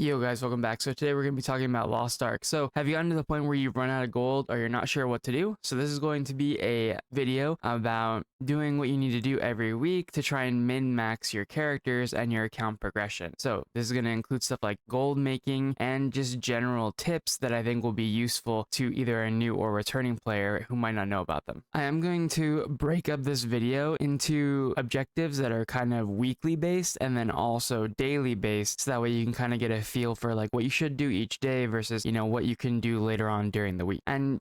Yo guys, welcome back. So today we're going to be talking about Lost Ark. So have you gotten to the point where you've run out of gold or you're not sure what to do? So this is going to be a video about doing what you need to do every week to try and min-max your characters and your account progression. So this is going to include stuff like gold making and just general tips that I think will be useful to either a new or returning player who might not know about them. I am going to break up this video into objectives that are kind of weekly based and then also daily based, so that way you can kind of get a feel for like what you should do each day versus, what you can do later on during the week. And,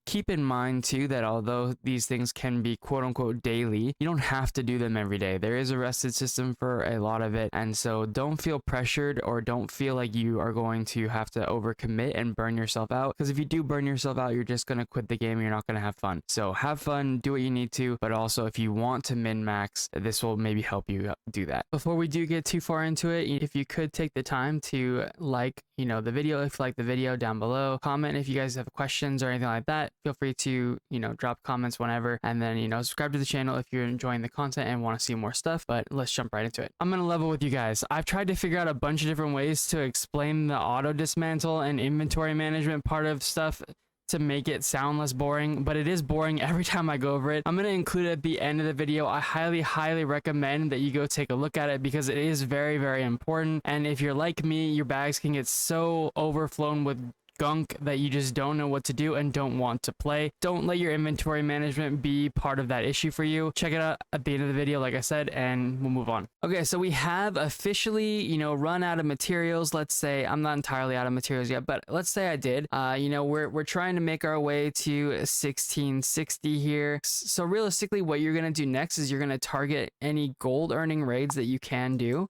keep in mind too that although these things can be quote unquote daily, you don't have to do them every day. There is a rested system for a lot of it. And so don't feel pressured or don't feel like you are going to have to overcommit and burn yourself out. Because if you do burn yourself out, you're just going to quit the game and you're not going to have fun. So have fun, do what you need to, but also if you want to min-max, this will maybe help you do that. Before we do get too far into it, if you could take the time to like, the video, if you like the video, down below, comment if you guys have questions or anything like that. Feel free to, drop comments whenever, and then, subscribe to the channel if you're enjoying the content and want to see more stuff. But let's jump right into it. I'm going to level with you guys. I've tried to figure out a bunch of different ways to explain the auto dismantle and inventory management part of stuff to make it sound less boring, but it is boring every time I go over it. I'm going to include it at the end of the video. I highly recommend that you go take a look at it because it is very important. And if you're like me, your bags can get so overflown with gunk that you just don't know what to do and don't want to play. Don't let your inventory management be part of that issue for you. Check it out at the end of the video, like I said, and we'll move on. Okay, so we have officially, run out of materials. Let's say I'm not entirely out of materials yet, but let's say I did. We're trying to make our way to 1660 here. So realistically, what you're gonna do next is you're gonna target any gold earning raids that you can do.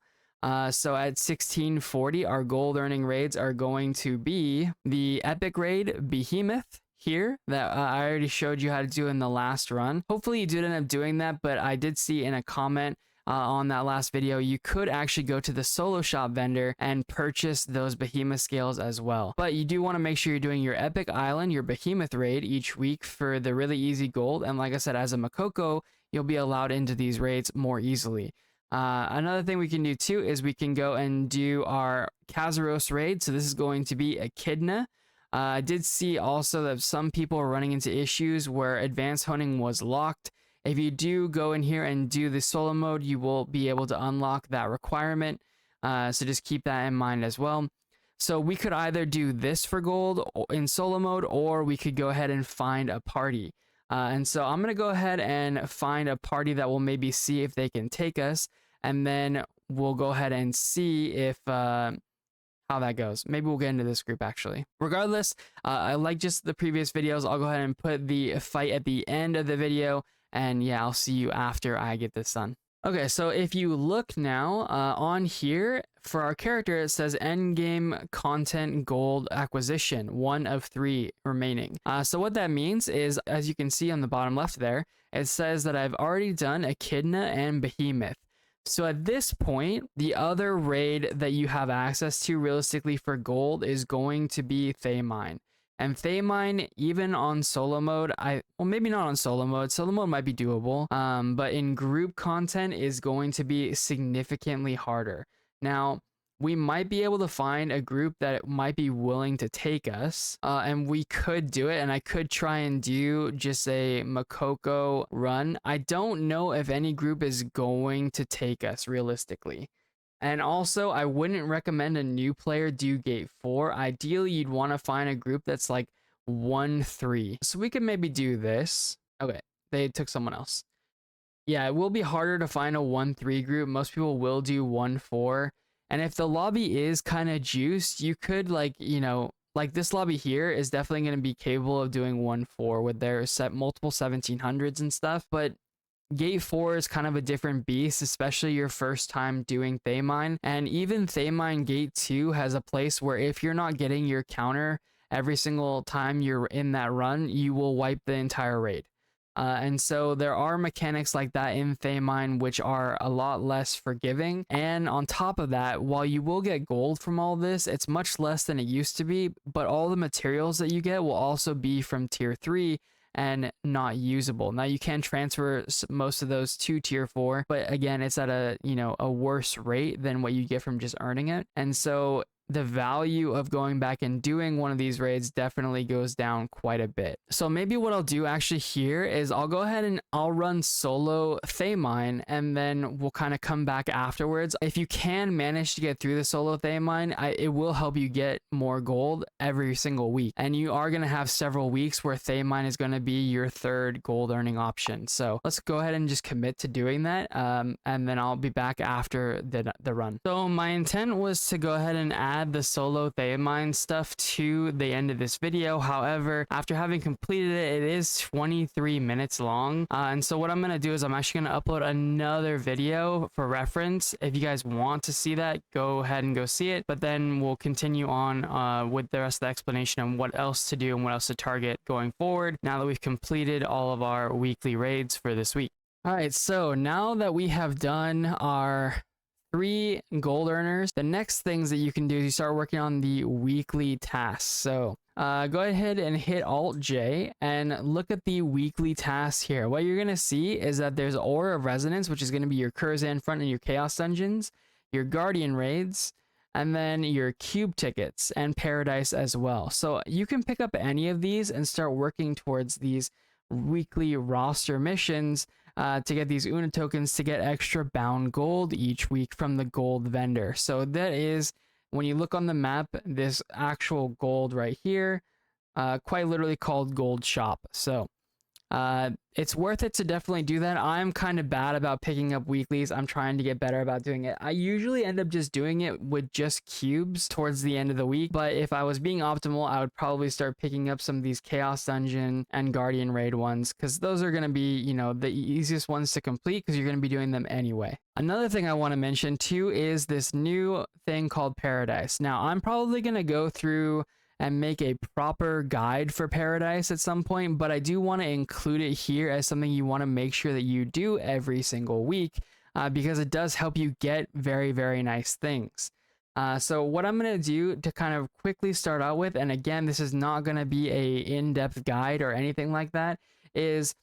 So at 1640, our gold earning raids are going to be the epic raid Behemoth here that I already showed you how to do in the last run. Hopefully you did end up doing that, but I did see in a comment on that last video, you could actually go to the solo shop vendor and purchase those Behemoth scales as well. But you do want to make sure you're doing your epic island, your Behemoth raid each week for the really easy gold. And like I said, as a Mokoko, you'll be allowed into these raids more easily. Another thing we can do too is we can go and do our Kazeros raid. So this is going to be Echidna. I did see also that some people are running into issues where advanced honing was locked. If you do go in here and do the solo mode, you will be able to unlock that requirement. So just keep that in mind as well. So we could either do this for gold in solo mode, or we could go ahead and find a party. And so I'm going to go ahead and find a party that will maybe see if they can take us. And then we'll go ahead and see if how that goes. Maybe we'll get into this group actually. Regardless, like just the previous videos, I'll go ahead and put the fight at the end of the video. And yeah, I'll see you after I get this done. Okay, so if you look now on here, for our character, it says endgame content gold acquisition, 1 of 3 remaining. So what that means is, as you can see on the bottom left there, it says that I've already done Echidna and Behemoth. So at this point, the other raid that you have access to realistically for gold is going to be Thaymine. And Thaymine, even on solo mode, well, maybe not on solo mode. Solo mode might be doable, but in group content is going to be significantly harder. Now, we might be able to find a group that might be willing to take us, and we could do it, and I could try and do just a Mokoko run. I don't know if any group is going to take us realistically. And also, I wouldn't recommend a new player do gate 4. Ideally, you'd want to find a group that's like 1-3. So we could maybe do this. Okay, they took someone else. Yeah, it will be harder to find a 1-3 group. Most people will do 1-4. And if the lobby is kind of juiced, you could like this lobby here is definitely going to be capable of doing 1-4 with their multiple 1700s and stuff. But Gate 4 is kind of a different beast, especially your first time doing Thaymine. And even Thaymine Gate 2 has a place where if you're not getting your counter every single time you're in that run, you will wipe the entire raid. And so there are mechanics like that in Thaymine which are a lot less forgiving. And on top of that, while you will get gold from all this, it's much less than it used to be, but all the materials that you get will also be from tier 3 and not usable. Now you can transfer most of those to tier 4, but again, it's at a, a worse rate than what you get from just earning it. And so the value of going back and doing one of these raids definitely goes down quite a bit. So maybe what I'll do actually here is I'll go ahead and I'll run solo Thaymine, and then we'll kind of come back afterwards. If you can manage to get through the solo Thaymine, it will help you get more gold every single week. And you are going to have several weeks where Thaymine is going to be your third gold earning option. So let's go ahead and just commit to doing that. And then I'll be back after the run. So my intent was to go ahead and add the solo Thaymine stuff to the end of this video. However, after having completed it, it is 23 minutes long. And so what I'm going to do is I'm actually going to upload another video for reference. If you guys want to see that, go ahead and go see it. But then we'll continue on with the rest of the explanation on what else to do and what else to target going forward now that we've completed all of our weekly raids for this week. All right, so now that we have done our 3 gold earners, the next things that you can do is you start working on the weekly tasks. So go ahead and hit Alt J and look at the weekly tasks here. What you're going to see is that there's Aura of Resonance, which is going to be your Kurzan front and your Chaos Dungeons, your Guardian raids, and then your cube tickets and Paradise as well. So you can pick up any of these and start working towards these weekly roster missions to get these Una tokens to get extra bound gold each week from the gold vendor. So that is, when you look on the map, this actual gold right here, quite literally called Gold Shop. So it's worth it to definitely do that. I'm kind of bad about picking up weeklies. I'm trying to get better about doing it. I usually end up just doing it with just cubes towards the end of the week, but if I was being optimal, I would probably start picking up some of these Chaos Dungeon and Guardian raid ones, because those are going to be, you know, the easiest ones to complete because you're going to be doing them anyway. Another thing I want to mention too is this new thing called Paradise. Now, I'm probably going to go through and make a proper guide for Paradise at some point, but I do want to include it here as something you want to make sure that you do every single week, because it does help you get very, very nice things. So what I'm going to do to kind of quickly start out with, and again, this is not going to be a in-depth guide or anything like that, is,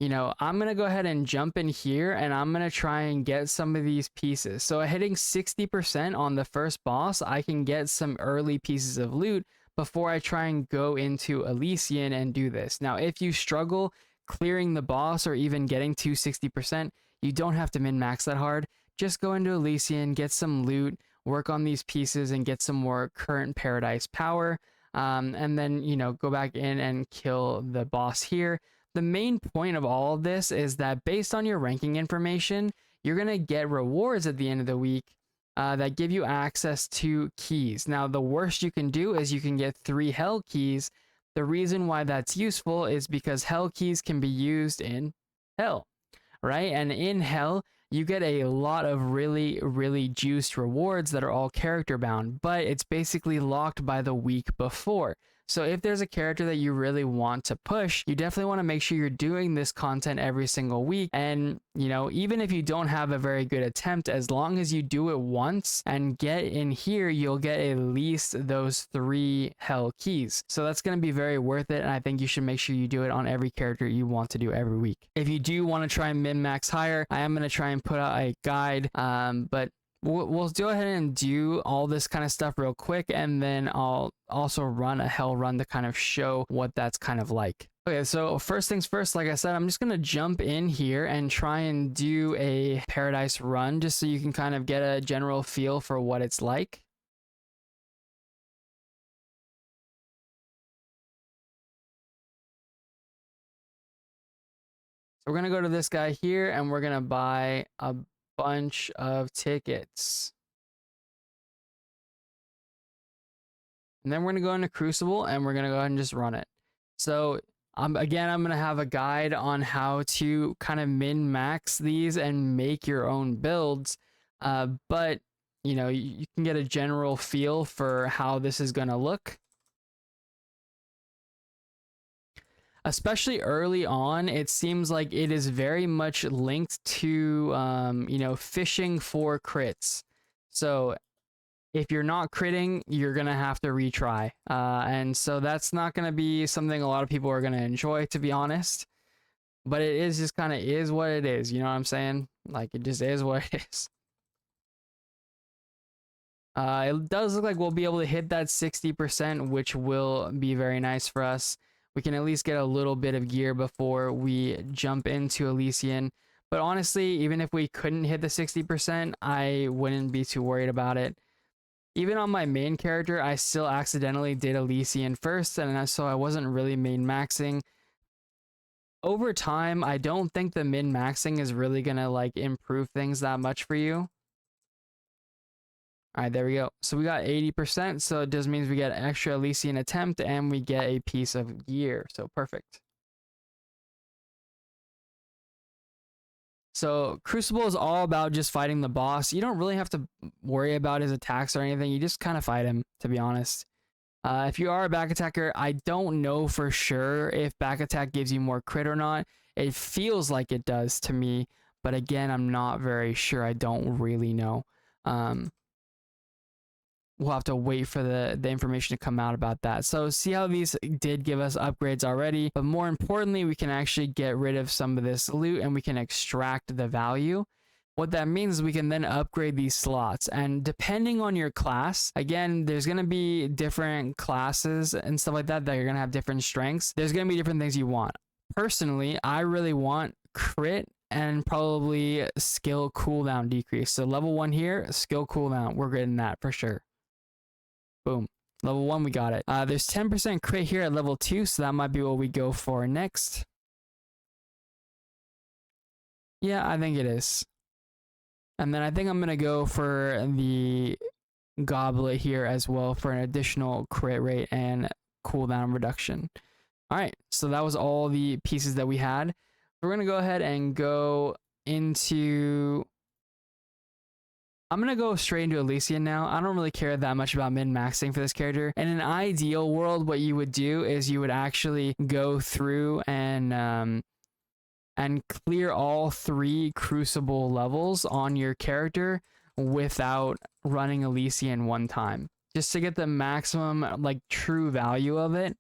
you know, I'm going to go ahead and jump in here and I'm going to try and get some of these pieces. So hitting 60% on the first boss, I can get some early pieces of loot before I try and go into Elysian and do this. Now, if you struggle clearing the boss or even getting to 60%, you don't have to min-max that hard. Just go into Elysian, get some loot, work on these pieces, and get some more current Paradise power. And then, you know, go back in and kill the boss here. The main point of all of this is that based on your ranking information, you're going to get rewards at the end of the week that give you access to keys. Now, the worst you can do is you can get 3 hell keys. The reason why that's useful is because hell keys can be used in hell, right? And in hell, you get a lot of really, really juiced rewards that are all character bound, but it's basically locked by the week before. So if there's a character that you really want to push, you definitely want to make sure you're doing this content every single week. And, you know, even if you don't have a very good attempt, as long as you do it once and get in here, you'll get at least those 3 hell keys. So that's going to be very worth it. And I think you should make sure you do it on every character you want to do every week. If you do want to try and min-max higher, I am going to try and put out a guide, but we'll go ahead and do all this kind of stuff real quick, and then I'll also run a hell run to kind of show what that's kind of like. Okay, so first things first, like I said, I'm just going to jump in here and try and do a Paradise run just so you can kind of get a general feel for what it's like. So we're going to go to this guy here and we're going to buy a bunch of tickets. And then we're going to go into Crucible and we're going to go ahead and just run it. So again, I'm going to have a guide on how to kind of min-max these and make your own builds. But, you know, you can get a general feel for how this is going to look. Especially early on, it seems like it is very much linked to, you know, fishing for crits. So if you're not critting, you're going to have to retry. And so that's not going to be something a lot of people are going to enjoy, to be honest. But it is just kind of is what it is. You know what I'm saying? Like, it just is what it is. It does look like we'll be able to hit that 60%, which will be very nice for us. We can at least get a little bit of gear before we jump into Elysian. But honestly, even if we couldn't hit the 60%, I wouldn't be too worried about it. Even on my main character, I still accidentally did Elysian first, and so I wasn't really main maxing. Over time, I don't think the min maxing is really gonna like improve things that much for you. All right, there we go. So we got 80%, so it just means we get an extra Elysian attempt and we get a piece of gear. So perfect. So Crucible is all about just fighting the boss. You don't really have to worry about his attacks or anything. You just kind of fight him, to be honest. If you are a back attacker, I don't know for sure if back attack gives you more crit or not. It feels like it does to me, but again, I'm not very sure. I don't really know. We'll have to wait for the information to come out about that. So see how these did give us upgrades already, but more importantly, we can actually get rid of some of this loot and we can extract the value. What that means is we can then upgrade these slots, and depending on your class, again, there's going to be different classes and stuff like that you're going to have different strengths. There's going to be different things you want. Personally, I really want crit and probably skill cooldown decrease. So level 1 here, skill cooldown, we're getting that for sure. Boom. Level 1, we got it. There's 10% crit here at level 2, so that might be what we go for next. Yeah, I think it is. And then I think I'm going to go for the goblet here as well for an additional crit rate and cooldown reduction. All right, so that was all the pieces that we had. We're going to go ahead and go into... I'm going to go straight into Elysian now. I don't really care that much about min-maxing for this character. In an ideal world, what you would do is you would actually go through and clear all 3 Crucible levels on your character without running Elysian one time, just to get the maximum like true value of it.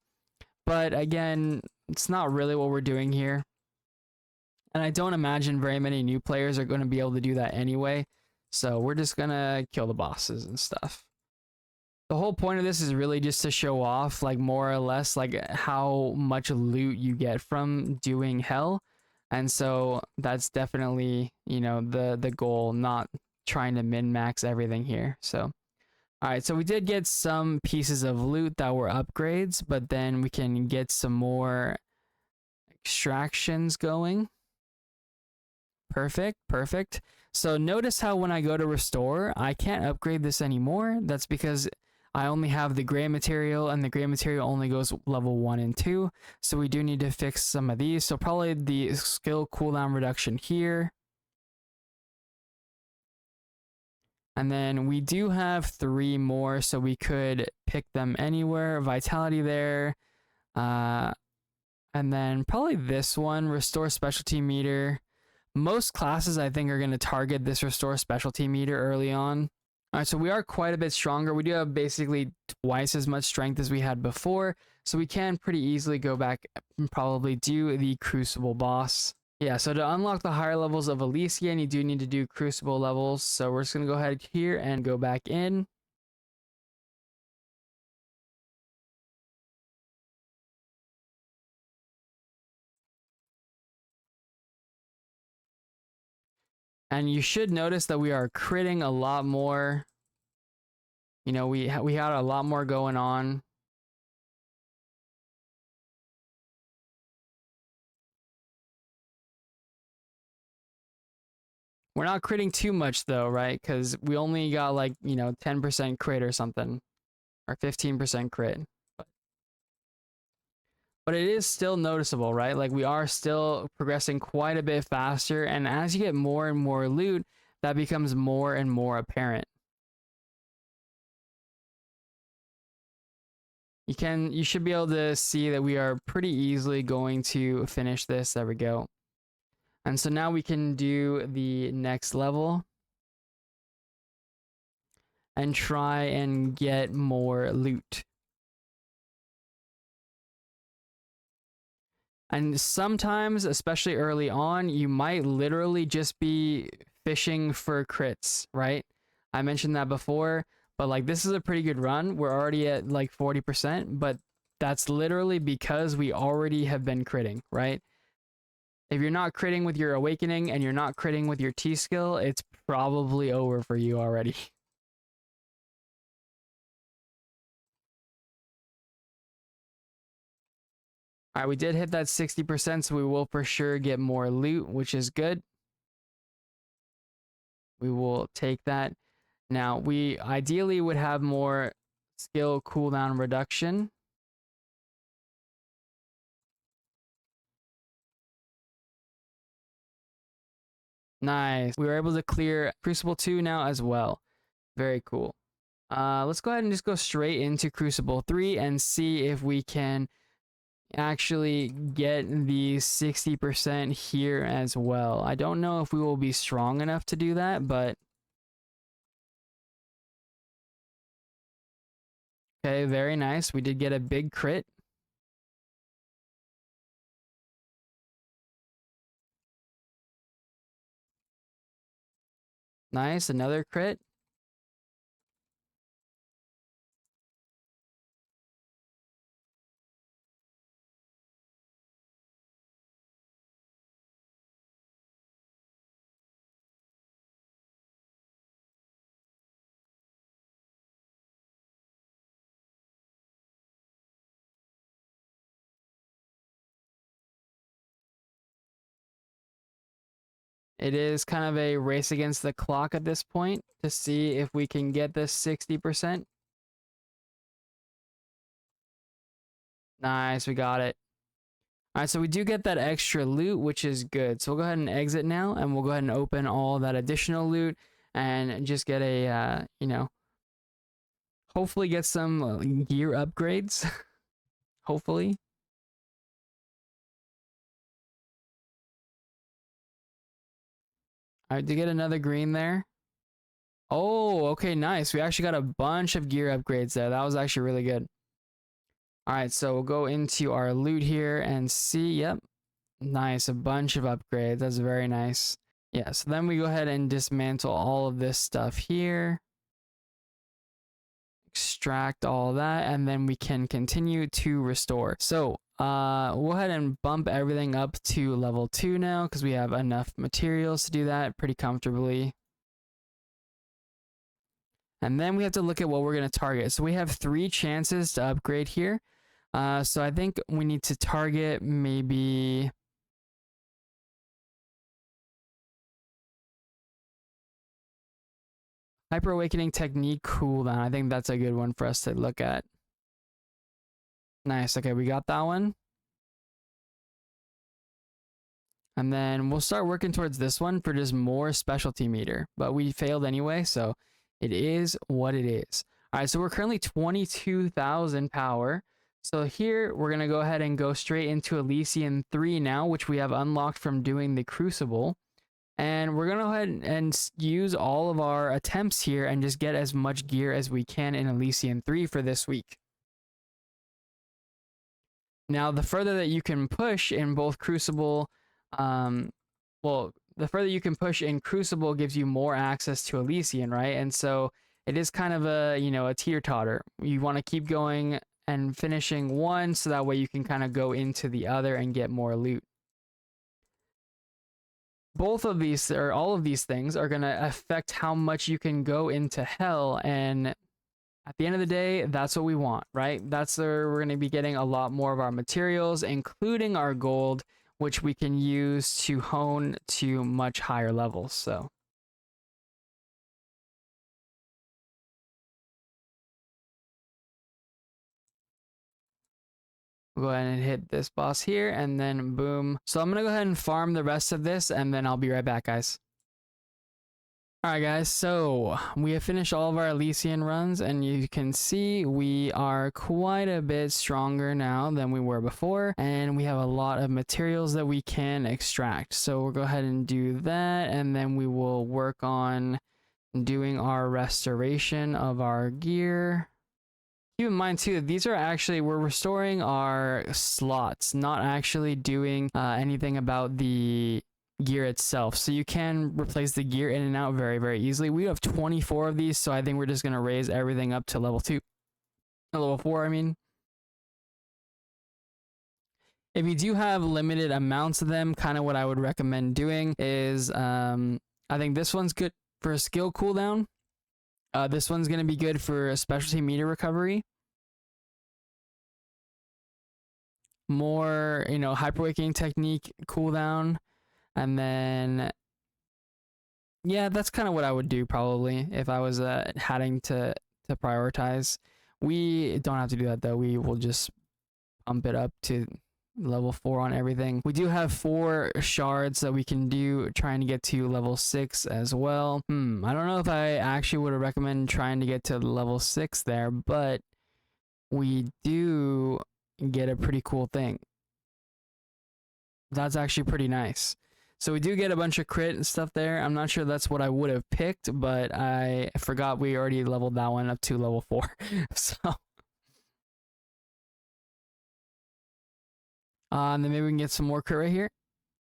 But again, it's not really what we're doing here, and I don't imagine very many new players are going to be able to do that anyway, so we're just gonna kill the bosses and stuff. The whole point of this is really just to show off, like, more or less like how much loot you get from doing hell. And so that's definitely, you know, the goal, not trying to min-max everything here. So, all right, so we did get some pieces of loot that were upgrades, but then we can get some more extractions going. Perfect, perfect. So notice how when I go to restore, I can't upgrade this anymore. That's because I only have the gray material, and the gray material only goes level 1 and 2. So we do need to fix some of these. So probably the skill cooldown reduction here. And then we do have 3 more, so we could pick them anywhere. Vitality there. And then probably this one, restore specialty meter. Most classes, I think, are going to target this restore specialty meter early on. All right, so we are quite a bit stronger. We do have basically twice as much strength as we had before, so we can pretty easily go back and probably do the Crucible boss. Yeah, so to unlock the higher levels of Elysian, you do need to do Crucible levels. So we're just going to go ahead here and go back in. And you should notice that we are critting a lot more. You know, we had a lot more going on. We're not critting too much though, right? Because we only got like, you know, 10% crit or something. Or 15% crit. But it is still noticeable, right? Like, we are still progressing quite a bit faster. And as you get more and more loot, that becomes more and more apparent. You should be able to see that we are pretty easily going to finish this. There we go. And so now we can do the next level and try and get more loot. And sometimes, especially early on, you might literally just be fishing for crits, right? I mentioned that before. But like this is a pretty good run. We're already at like 40%, but that's literally because we already have been critting, right? If you're not critting with your awakening and you're not critting with your T skill, it's probably over for you already. All right, we did hit that 60%, so we will for sure get more loot, which is good. We will take that. Now, we ideally would have more skill cooldown reduction. Nice. We were able to clear Crucible 2 now as well. Very cool. Let's go ahead and just go straight into Crucible 3 and see if we can actually get the 60% here as well. I don't know if we will be strong enough to do that, but okay, very nice. We did get a big crit. Nice, another crit. It is kind of a race against the clock at this point to see if we can get this 60%. Nice, we got it. All right, so we do get that extra loot, which is good. So we'll go ahead and exit now, and we'll go ahead and open all that additional loot and just get a, you know, hopefully get some gear upgrades. Hopefully. All right, to get another green there. Oh, okay, nice. We actually got a bunch of gear upgrades there. That was actually really good. All right, so we'll go into our loot here and see. Yep, nice. A bunch of upgrades. That's very nice. Yeah, so then we go ahead and dismantle all of this stuff here. Extract all that, and then we can continue to restore. So we'll go ahead and bump everything up to level 2 now because we have enough materials to do that pretty comfortably. And then we have to look at what we're going to target. So we have 3 chances to upgrade here. So I think we need to target maybe Hyper Awakening Technique cooldown. I think that's a good one for us to look at. Nice. Okay, we got that one. And then we'll start working towards this one for just more specialty meter. But we failed anyway, so it is what it is. All right, so we're currently 22,000 power. So here we're going to go ahead and go straight into Elysian 3 now, which we have unlocked from doing the Crucible. And we're going to go ahead and use all of our attempts here and just get as much gear as we can in Elysian 3 for this week. Now, the further that you can push in both Crucible, well, the further you can push in Crucible gives you more access to Elysian, right? And so it is kind of a, you know, a teeter-totter. You want to keep going and finishing one so that way you can kind of go into the other and get more loot. Both of these, or all of these things, are going to affect how much you can go into hell, and at the end of the day, that's what we want, right? That's where we're going to be getting a lot more of our materials, including our gold, which we can use to hone to much higher levels. So we'll go ahead and hit this boss here, and then boom. So I'm going to go ahead and farm the rest of this, and then I'll be right back, guys. Alright guys, so we have finished all of our Elysian runs, and you can see we are quite a bit stronger now than we were before, and we have a lot of materials that we can extract. So we'll go ahead and do that, and then we will work on doing our restoration of our gear. Keep in mind too, these are actually, we're restoring our slots, not actually doing anything about the gear itself. So you can replace the gear in and out very, very easily. We have 24 of these, so I think we're just going to raise everything up to level 2. Level 4, I mean. If you do have limited amounts of them, kind of what I would recommend doing is, I think this one's good for a skill cooldown. This one's going to be good for a specialty meter recovery. More, you know, hyperwaking technique cooldown. And then, yeah, that's kind of what I would do probably if I was having to prioritize. We don't have to do that though. We will just pump it up to level 4 on everything. We do have 4 shards that we can do, trying to get to level 6 as well. I don't know if I actually would recommend trying to get to level 6 there, but we do get a pretty cool thing. That's actually pretty nice. So we do get a bunch of crit and stuff there. I'm not sure that's what I would have picked, but I forgot we already leveled that one up to level 4. So and then maybe we can get some more crit right here.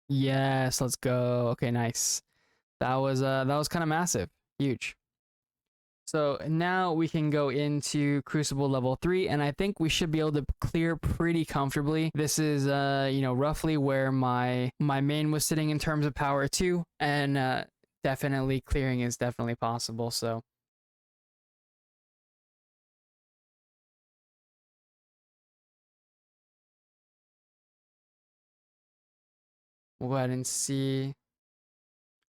Yes, let's go. Okay, nice. That was kind of massive, huge. So now we can go into Crucible level 3, and I think we should be able to clear pretty comfortably. This is you know, roughly where my main was sitting in terms of power too, and definitely clearing is definitely possible. So we'll go ahead and see.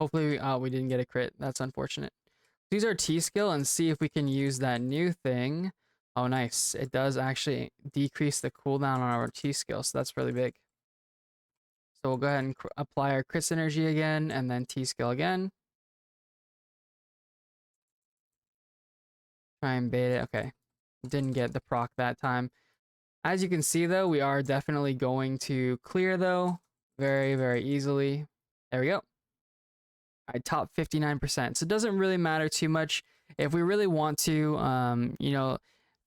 Hopefully, we didn't get a crit. That's unfortunate. Use our T skill and see if we can use that new thing. Oh, nice. It does actually decrease the cooldown on our T skill, so that's really big. So we'll go ahead and apply our crit synergy again, and then T skill again. Try and bait it. Okay. Didn't get the proc that time. As you can see, though, we are definitely going to clear, though. Very, very easily. There we go. I top 59%. So it doesn't really matter too much. If we really want to, you know,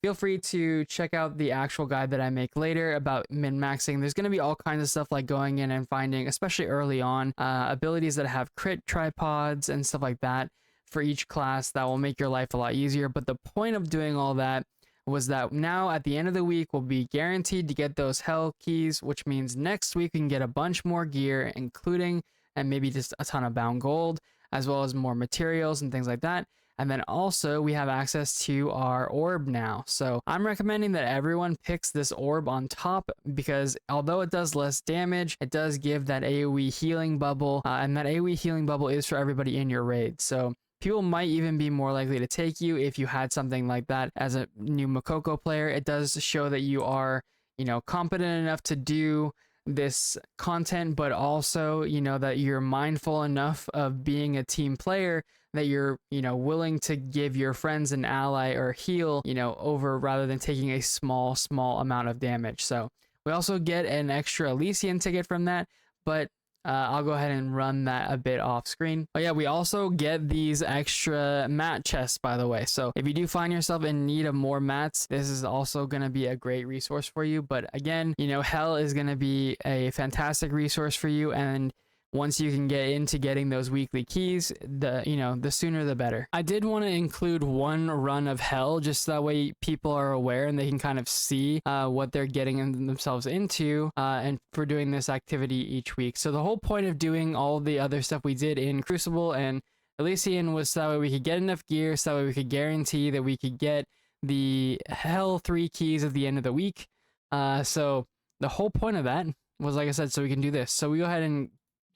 feel free to check out the actual guide that I make later about min-maxing. There's going to be all kinds of stuff like going in and finding, especially early on, abilities that have crit tripods and stuff like that for each class that will make your life a lot easier. But the point of doing all that was that now at the end of the week, we'll be guaranteed to get those hell keys, which means next week we can get a bunch more gear, including and maybe just a ton of bound gold, as well as more materials and things like that. And then also we have access to our orb now. So I'm recommending that everyone picks this orb on top, because although it does less damage, it does give that AoE healing bubble, and that AoE healing bubble is for everybody in your raid. So people might even be more likely to take you if you had something like that as a new Mokoko player. It does show that you are, you know, competent enough to do this content, but also, you know, that you're mindful enough of being a team player that you're, you know, willing to give your friends an ally or heal, you know, over rather than taking a small amount of damage. So we also get an extra Elysian ticket from that, but I'll go ahead and run that a bit off screen. But yeah, we also get these extra mat chests, by the way. So if you do find yourself in need of more mats, this is also going to be a great resource for you. But again, you know, hell is going to be a fantastic resource for you. And once you can get into getting those weekly keys, the sooner the better. I did want to include one run of hell, just so that way people are aware and they can kind of see what they're getting themselves into, and for doing this activity each week. So the whole point of doing all the other stuff we did in Crucible and Elysian was so that way we could get enough gear, so that way we could guarantee that we could get the hell 3 keys at the end of the week. So the whole point of that was, like I said, so we can do this. So we go ahead and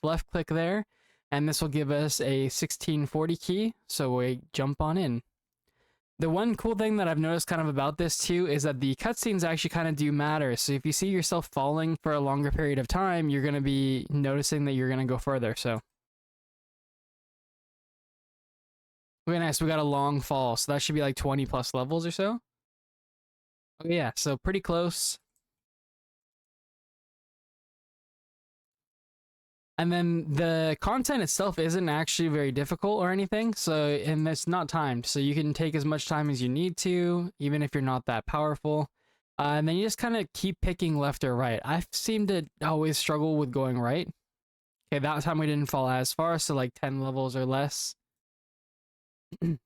left click there, and this will give us a 1640 key, so we jump on in. The one cool thing that I've noticed kind of about this too is that the cutscenes actually kind of do matter. So if you see yourself falling for a longer period of time, you're going to be noticing that you're going to go further. So okay, nice. We got a long fall, so that should be like 20 plus levels or so. Oh yeah, so pretty close. And then the content itself isn't actually very difficult or anything, so, and it's not timed, so you can take as much time as you need to, even if you're not that powerful. And then you just kind of keep picking left or right. I seem to always struggle with going right. Okay, that time we didn't fall as far, so like 10 levels or less. And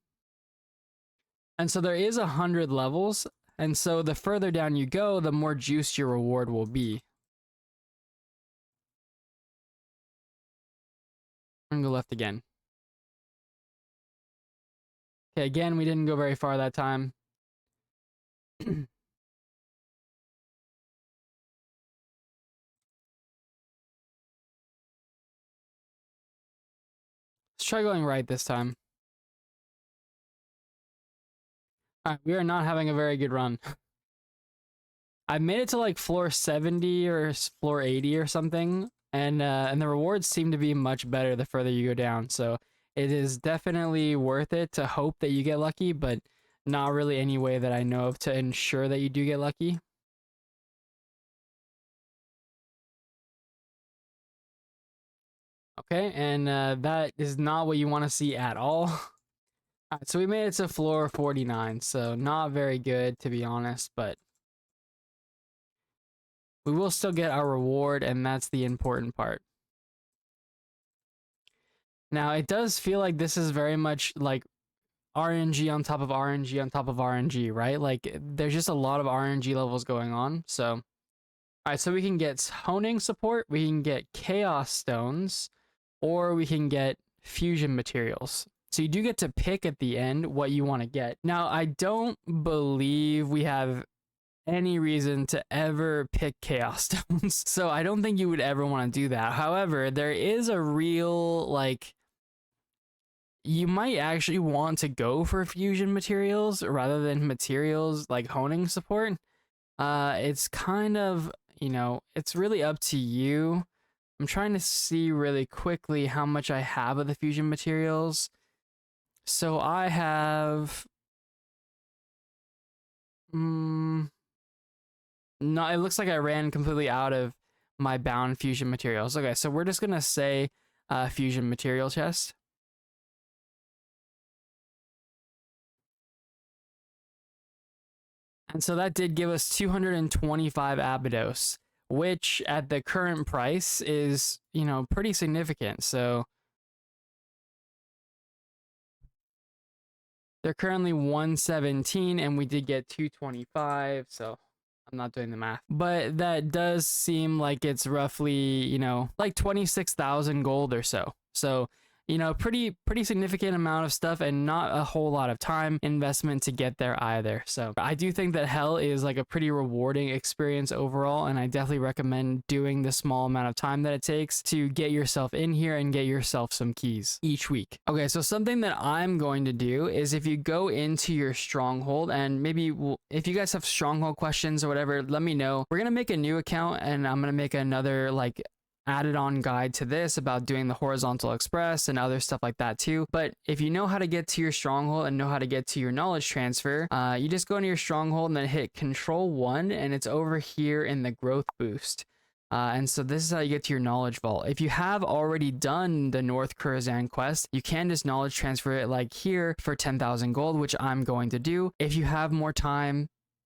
so there is 100 levels, and so the further down you go, the more juice your reward will be. I'm gonna go left again. Okay, again, we didn't go very far that time. Let's try going right this time. Alright, we are not having a very good run. I made it to like floor 70 or floor 80 or something, and the rewards seem to be much better the further you go down. So it is definitely worth it to hope that you get lucky, but not really any way that I know of to ensure that you do get lucky. Okay, and that is not what you want to see at all. Alright, so we made it to floor 49, so not very good to be honest, but we will still get our reward, and that's the important part. Now, it does feel like this is very much like RNG on top of RNG on top of RNG, right? Like, there's just a lot of RNG levels going on, so... Alright, so we can get honing support, we can get chaos stones, or we can get fusion materials. So you do get to pick at the end what you want to get. Now, I don't believe we have any reason to ever pick chaos stones. So I don't think you would ever want to do that. However, there is a real, like, you might actually want to go for fusion materials rather than materials like honing support. It's kind of, you know, it's really up to you. I'm trying to see really quickly how much I have of the fusion materials. So I have... no, it looks like I ran completely out of my bound fusion materials. Okay, so we're just gonna say fusion material chest. And so that did give us 225 Abydos, which at the current price is, you know, pretty significant. So they're currently 117 and we did get 225, so I'm not doing the math. But that does seem like it's roughly, you know, like 26,000 gold or so. So, you know, pretty significant amount of stuff and not a whole lot of time investment to get there either. So I do think that Hell is like a pretty rewarding experience overall, and I definitely recommend doing the small amount of time that it takes to get yourself in here and get yourself some keys each week. Okay, so something that I'm going to do is if you go into your stronghold, and maybe if you guys have stronghold questions or whatever, let me know. We're gonna make a new account and I'm gonna make another like added on guide to this about doing the horizontal express and other stuff like that too. But if you know how to get to your stronghold and know how to get to your knowledge transfer, you just go into your stronghold and then hit Control-1 and it's over here in the growth boost. And so this is how you get to your knowledge vault. If you have already done the North Kurzan quest, you can just knowledge transfer it like here for 10,000 gold, which I'm going to do. If you have more time,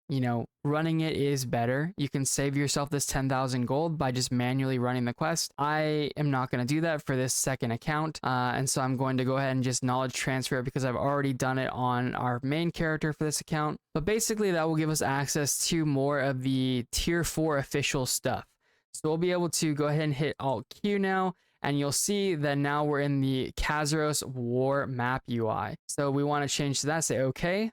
you know, running it is better. You can save yourself this 10,000 gold by just manually running the quest. I am not going to do that for this second account. And so I'm going to go ahead and just knowledge transfer it because I've already done it on our main character for this account. But basically that will give us access to more of the tier 4 official stuff. So we'll be able to go ahead and hit Alt Q now, and you'll see that now we're in the Kazeros War Map UI. So we want to change to that, say okay.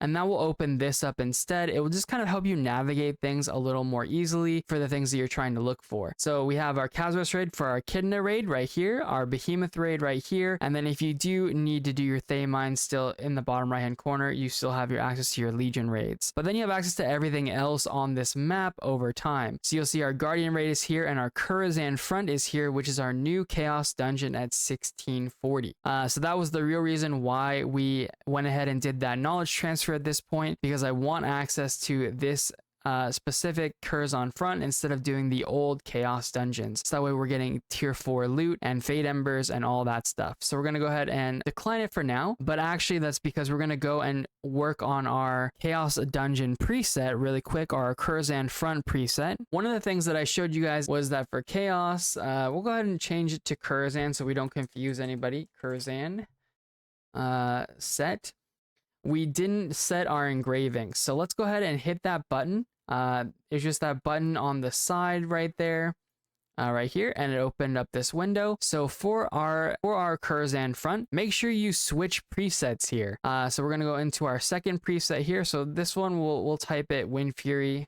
And that will open this up instead. It will just kind of help you navigate things a little more easily for the things that you're trying to look for. So we have our Kazeros raid for our Echidna raid right here, our Behemoth raid right here. And then if you do need to do your Thamine still in the bottom right hand corner, you still have your access to your Legion raids. But then you have access to everything else on this map over time. So you'll see our Guardian raid is here and our Kurzan front is here, which is our new Chaos dungeon at 1640. So that was the real reason why we went ahead and did that knowledge transfer at this point, because I want access to this specific Curzan front instead of doing the old Chaos dungeons. So that way we're getting tier 4 loot and Fate Embers and all that stuff. So we're going to go ahead and decline it for now, but actually that's because we're going to go and work on our Chaos dungeon preset really quick, our Curzan front preset. One of the things that I showed you guys was that for Chaos, we'll go ahead and change it to Kurzan so we don't confuse anybody. Kurzan set. We didn't set our engravings, so let's go ahead and hit that button. It's just that button on the side right there, right here, and it opened up this window. So for our Kurzan front, make sure you switch presets here. So we're gonna go into our second preset here. So this one we'll type it Wind Fury.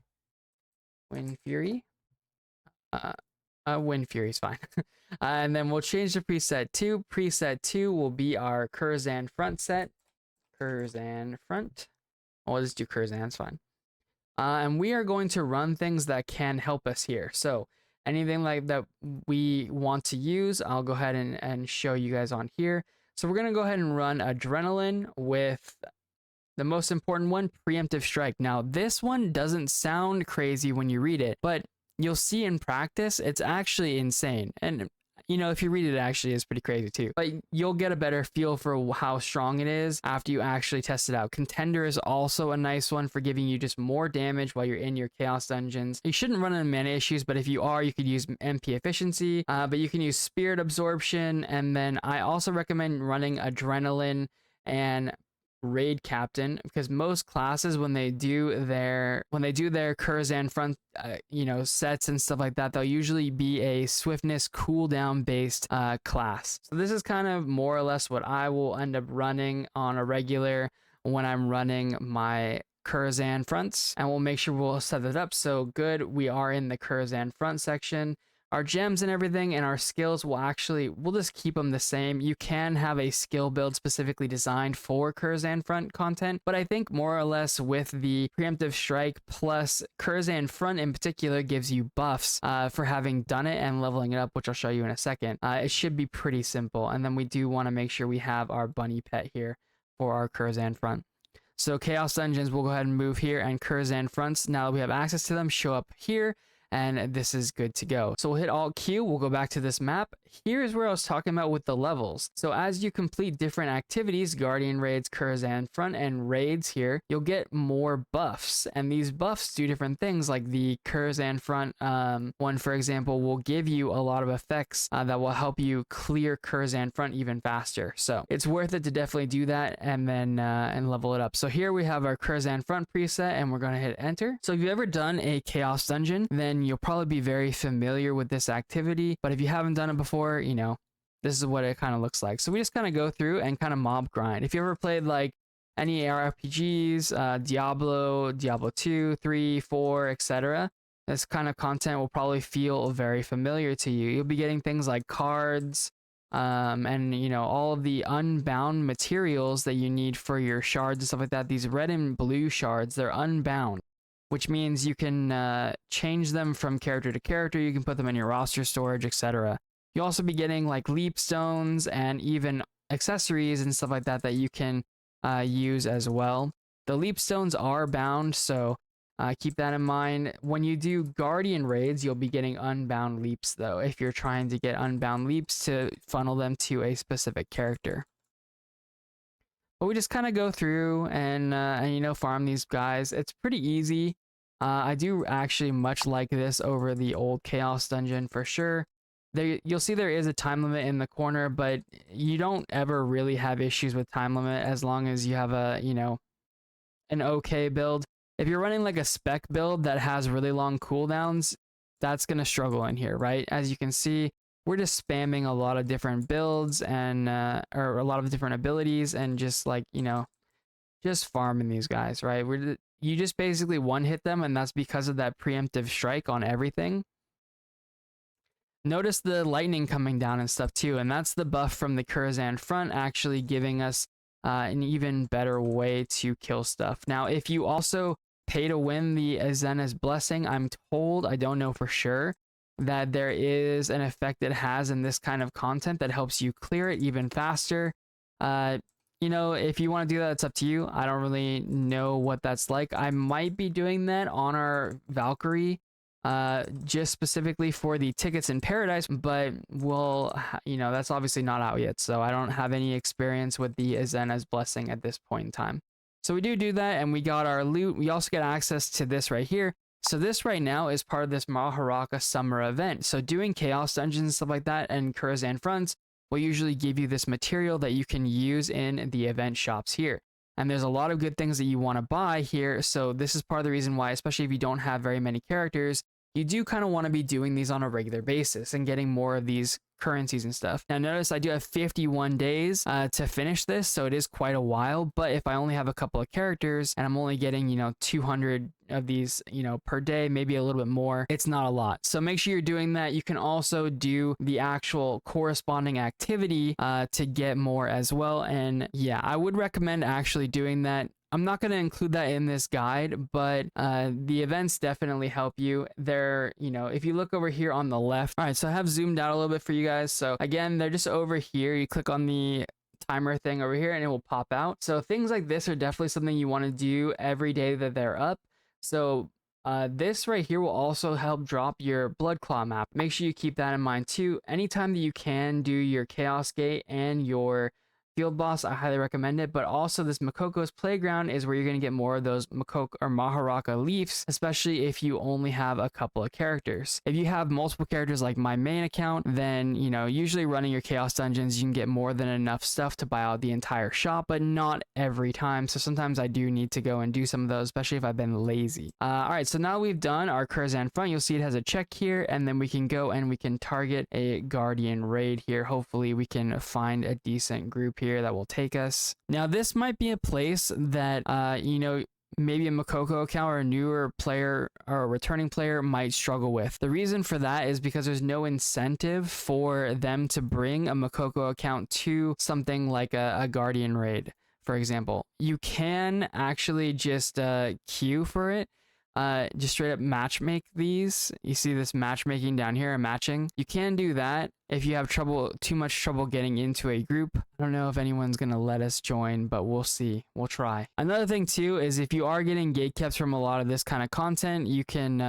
Wind Fury. Wind Fury is fine. And then we'll change the preset to preset 2 will be our Kurzan front set. Kurzan front. I'll just do Kurzan, it's fine. And we are going to run things that can help us here. So anything like that we want to use, I'll go ahead and show you guys on here. So we're going to go ahead and run Adrenaline with the most important one, Preemptive Strike. Now, this one doesn't sound crazy when you read it, but you'll see in practice, it's actually insane. And you know, if you read it, actually is pretty crazy too. But you'll get a better feel for how strong it is after you actually test it out. Contender is also a nice one for giving you just more damage while you're in your Chaos dungeons. You shouldn't run into mana issues, but if you are, you could use MP efficiency. But you can use Spirit Absorption, and then I also recommend running Adrenaline and Raid Captain, because most classes when they do their Kurzan front sets and stuff like that, they'll usually be a swiftness cooldown based class. So this is kind of more or less what I will end up running on a regular when I'm running my Kurzan fronts, and we'll make sure we'll set it up so good. We are in the Kurzan front section. Our gems and everything and our skills we'll just keep them the same. You can have a skill build specifically designed for Kurzan front content, but I think more or less with the Preemptive Strike plus Kurzan front in particular gives you buffs for having done it and leveling it up, which I'll show you in a second. It should be pretty simple. And then we do want to make sure we have our bunny pet here for our Kurzan front. So Chaos Dungeons, we'll go ahead and move here, and Kurzan fronts, now that we have access to them, show up here. And this is good to go. So we'll hit Alt Q, we'll go back to this map. Here's where I was talking about with the levels. So as you complete different activities, Guardian Raids, Kurzan front, and raids here, you'll get more buffs. And these buffs do different things, like the Kurzan front one, for example, will give you a lot of effects that will help you clear Kurzan front even faster. So it's worth it to definitely do that and then and level it up. So here we have our Kurzan front preset, and we're gonna hit enter. So if you've ever done a Chaos Dungeon, then you'll probably be very familiar with this activity, but if you haven't done it before, you know, this is what it kind of looks like. So we just kind of go through and kind of mob grind. If you ever played like any RPGs, Diablo 2, 3, 4, etc., this kind of content will probably feel very familiar to you. You'll be getting things like cards, and you know, all of the unbound materials that you need for your shards and stuff like that. These red and blue shards, they're unbound, which means you can change them from character to character. You can put them in your roster storage, etc. You'll also be getting like leap stones and even accessories and stuff like that that you can use as well. The leap stones are bound, so keep that in mind. When you do Guardian Raids, you'll be getting unbound leaps, though, if you're trying to get unbound leaps to funnel them to a specific character. But we just kind of go through and you know, farm these guys. It's pretty easy. I do actually much like this over the old Chaos Dungeon for sure. You'll see there is a time limit in the corner, but you don't ever really have issues with time limit as long as you have a, you know, an okay build. If you're running like a spec build that has really long cooldowns, that's going to struggle in here, right? As you can see, we're just spamming a lot of different builds and or a lot of different abilities and just like, you know, just farming these guys, right? You just basically one hit them, and that's because of that Preemptive Strike on everything. Notice the lightning coming down and stuff too, and that's the buff from the Kurzan front actually giving us an even better way to kill stuff. Now, if you also pay to win the Azena's Blessing, I'm told, I don't know for sure, that there is an effect it has in this kind of content that helps you clear it even faster. you know, if you want to do that, it's up to you. I don't really know what that's like. I might be doing that on our Valkyrie, just specifically for the tickets in Paradise, but you know, that's obviously not out yet, so I don't have any experience with the Azena's Blessing at this point in time. So we do that, and we got our loot. We also get access to this right here. So this right now is part of this Maharaka summer event. So doing chaos dungeons and stuff like that and Kurzan fronts will usually give you this material that you can use in the event shops here. And there's a lot of good things that you want to buy here. So this is part of the reason why, especially if you don't have very many characters, you do kind of want to be doing these on a regular basis and getting more of these currencies and stuff. Now notice I do have 51 days to finish this, so it is quite a while, but if I only have a couple of characters and I'm only getting, you know, 200 of these, you know, per day, maybe a little bit more, it's not a lot. So make sure you're doing that. You can also do the actual corresponding activity to get more as well. And yeah, I would recommend actually doing that. I'm not going to include that in this guide, but the events definitely help you. They're, you know, if you look over here on the left. All right, so I have zoomed out a little bit for you guys. So again, they're just over here. You click on the timer thing over here and it will pop out. So things like this are definitely something you want to do every day that they're up. So this right here will also help drop your blood claw map. Make sure you keep that in mind too. Anytime that you can do your chaos gate and your field boss, I highly recommend it. But also this Mokoko's Playground is where you're going to get more of those Mokoko or Maharaka leaves, especially if you only have a couple of characters. If you have multiple characters like my main account, then, you know, usually running your chaos dungeons, you can get more than enough stuff to buy out the entire shop, but not every time. So sometimes I do need to go and do some of those, especially if I've been lazy. All right, so now we've done our Kurzan front. You'll see it has a check here, and then we can go and we can target a Guardian raid here. Hopefully we can find a decent group here that will take us. Now this might be a place that you know, maybe a Mokoko account or a newer player or a returning player might struggle with. The reason for that is because there's no incentive for them to bring a Mokoko account to something like a Guardian raid, for example. You can actually just queue for it. Just straight up matchmake these. You see this matchmaking down here, matching. You can do that if you have too much trouble getting into a group. I don't know if anyone's gonna let us join, but we'll see. We'll try. Another thing too is if you are getting gatekept from a lot of this kind of content, you can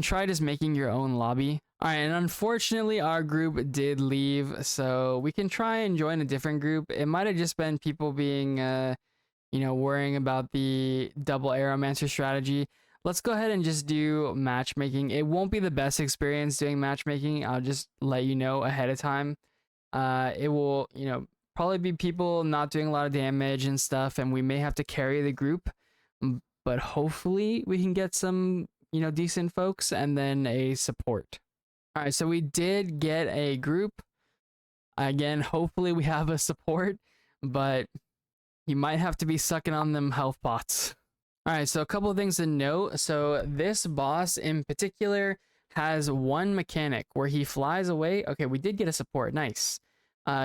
try just making your own lobby. All right, and unfortunately our group did leave, so we can try and join a different group. It might have just been people being you know, worrying about the double Aeromancer strategy. Let's go ahead and just do matchmaking. It won't be the best experience doing matchmaking. I'll just let you know ahead of time. It will, you know, probably be people not doing a lot of damage and stuff, and we may have to carry the group, but hopefully we can get some, you know, decent folks and then a support. All right, so we did get a group. Again, hopefully we have a support, but you might have to be sucking on them health pots. All right, so a couple of things to note. So this boss in particular has one mechanic where he flies away. Okay, we did get a support. Nice.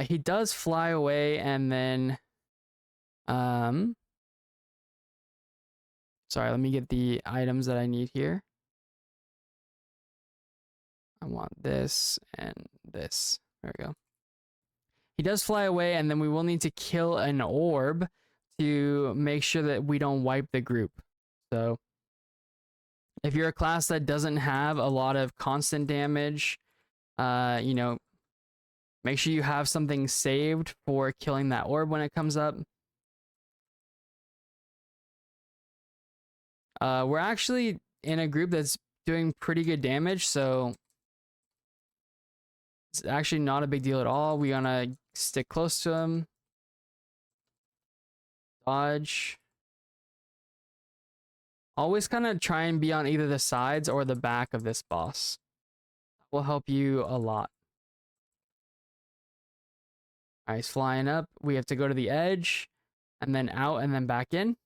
He does fly away and then sorry, let me get the items that I need here. I want this and this. There we go. He does fly away, and then we will need to kill an orb to make sure that we don't wipe the group. So if you're a class that doesn't have a lot of constant damage, you know, make sure you have something saved for killing that orb when it comes up. We're actually in a group that's doing pretty good damage, so it's actually not a big deal at all. We're gonna stick close to him. Dodge. Always kind of try and be on either the sides or the back of this boss. Will help you a lot. All right, he's flying up. We have to go to the edge and then out and then back in.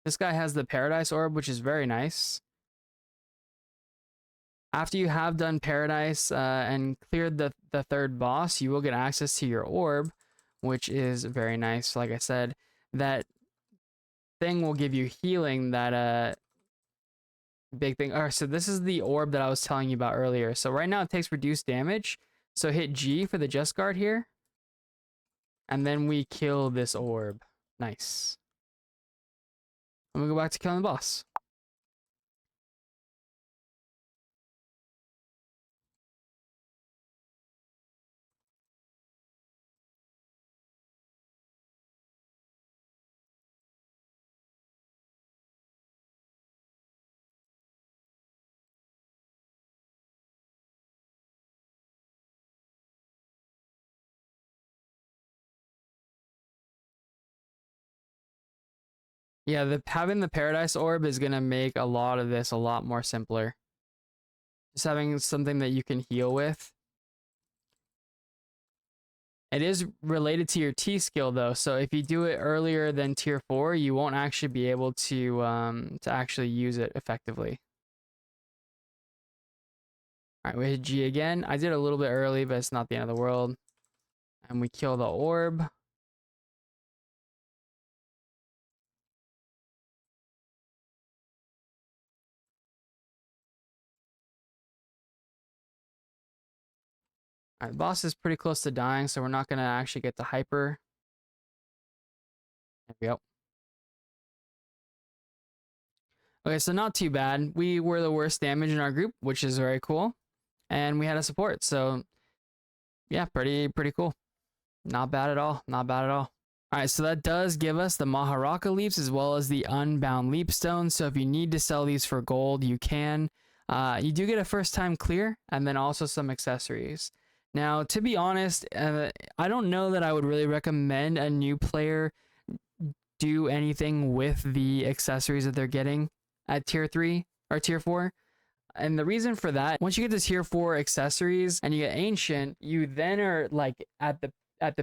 This guy has the Paradise Orb, which is very nice. After you have done Paradise and cleared the third boss, you will get access to your orb, which is very nice. Like I said, that thing will give you healing that big thing. All right, so this is the orb that I was telling you about earlier. So right now it takes reduced damage. So hit G for the Just Guard here. And then we kill this orb. Nice. And we go back to killing the boss. Yeah, having the Paradise Orb is gonna make a lot of this a lot more simpler. Just having something that you can heal with. It is related to your T skill though, so if you do it earlier than tier 4, you won't actually be able to actually use it effectively. All right, we hit G again. I did a little bit early, but it's not the end of the world. And we kill the orb. All right, the boss is pretty close to dying, so we're not gonna actually get the hyper. There we go. Okay, so not too bad. We were the worst damage in our group, which is very cool. And we had a support, so yeah, pretty cool. Not bad at all. Not bad at all. All right, so that does give us the Maharaka leaps as well as the Unbound Leap Stone. So if you need to sell these for gold, you can. You do get a first time clear and then also some accessories. Now, to be honest, I don't know that I would really recommend a new player do anything with the accessories that they're getting at tier 3 or tier 4. And the reason for that, once you get to tier 4 accessories and you get ancient, you then are like at the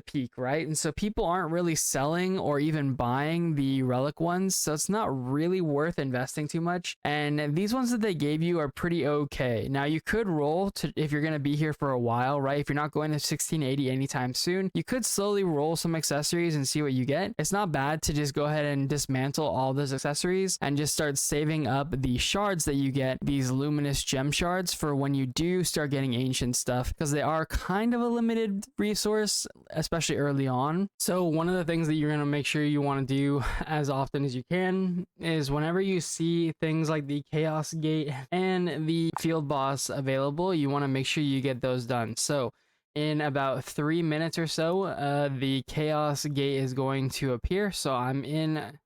peak, right? And so people aren't really selling or even buying the relic ones, so it's not really worth investing too much. And these ones that they gave you are pretty okay. Now you could roll to, if you're going to be here for a while, right? If you're not going to 1680 anytime soon, you could slowly roll some accessories and see what you get. It's not bad to just go ahead and dismantle all those accessories and just start saving up the shards that you get, these luminous gem shards, for when you do start getting ancient stuff, because they are kind of a limited resource, especially early on. So one of the things that you're going to make sure you want to do as often as you can is whenever you see things like the Chaos Gate and the Field Boss available, you want to make sure you get those done. So in about 3 minutes or so, the Chaos Gate is going to appear. So I'm in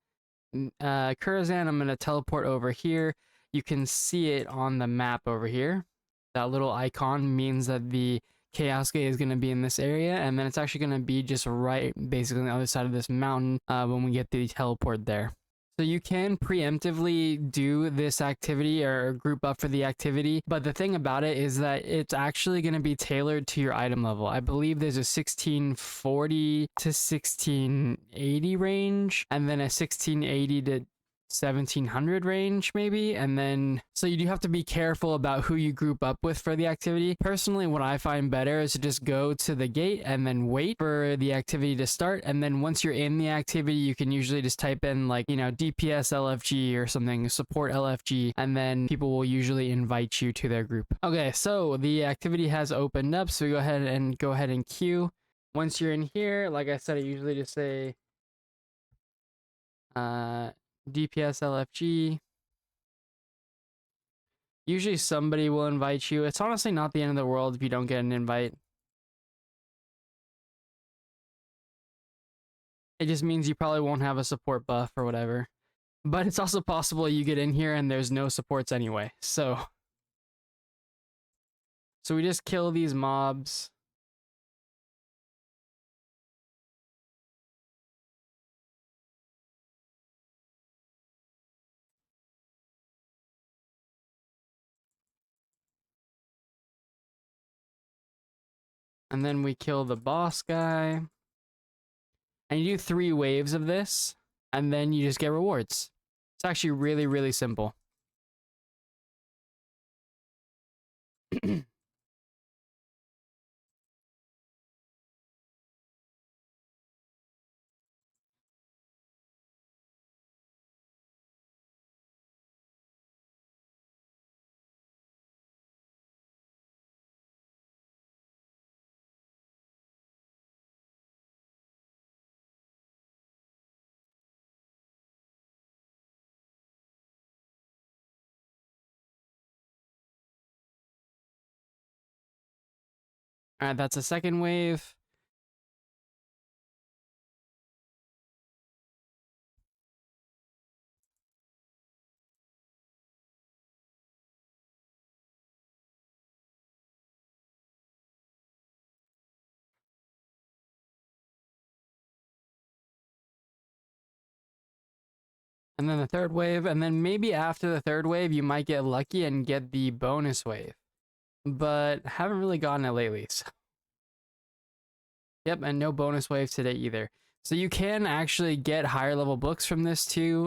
Kurzan. I'm going to teleport over here. You can see it on the map over here. That little icon means that the Chaos Gate is going to be in this area, and then it's actually going to be just right basically on the other side of this mountain when we get the teleport there. So you can preemptively do this activity or group up for the activity, but the thing about it is that it's actually going to be tailored to your item level. I believe there's a 1640 to 1680 range, and then a 1680 to 1700 range maybe, and then so you do have to be careful about who you group up with for the activity. Personally, what I find better is to just go to the gate and then wait for the activity to start, and then once you're in the activity, you can usually just type in like, you know, DPS LFG or something, support LFG, and then people will usually invite you to their group. Okay, so the activity has opened up, so we go ahead and queue. Once you're in here, like I said, I usually just say DPS LFG. Usually somebody will invite you. It's honestly not the end of the world if you don't get an invite. It just means you probably won't have a support buff or whatever. But it's also possible you get in here and there's no supports anyway. So we just kill these mobs. And then we kill the boss guy. And you do 3 waves of this, and then you just get rewards. It's actually really simple. All right, that's a second wave. And then the third wave, and then maybe after the third wave, you might get lucky and get the bonus wave. But haven't really gotten it lately. So. Yep, and no bonus waves today either. So you can actually get higher level books from this too.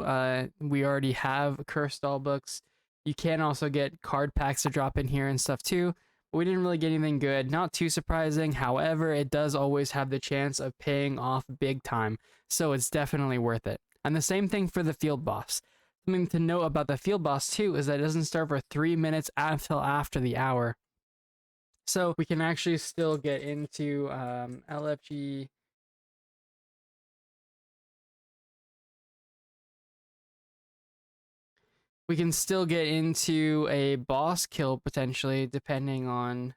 We already have cursed doll books. You can also get card packs to drop in here and stuff too. But we didn't really get anything good. Not too surprising. However, it does always have the chance of paying off big time. So it's definitely worth it. And the same thing for the field boss. Something to note about the field boss too is that it doesn't start for 3 minutes until after the hour. So we can actually still get into LFG. We can still get into a boss kill potentially, depending on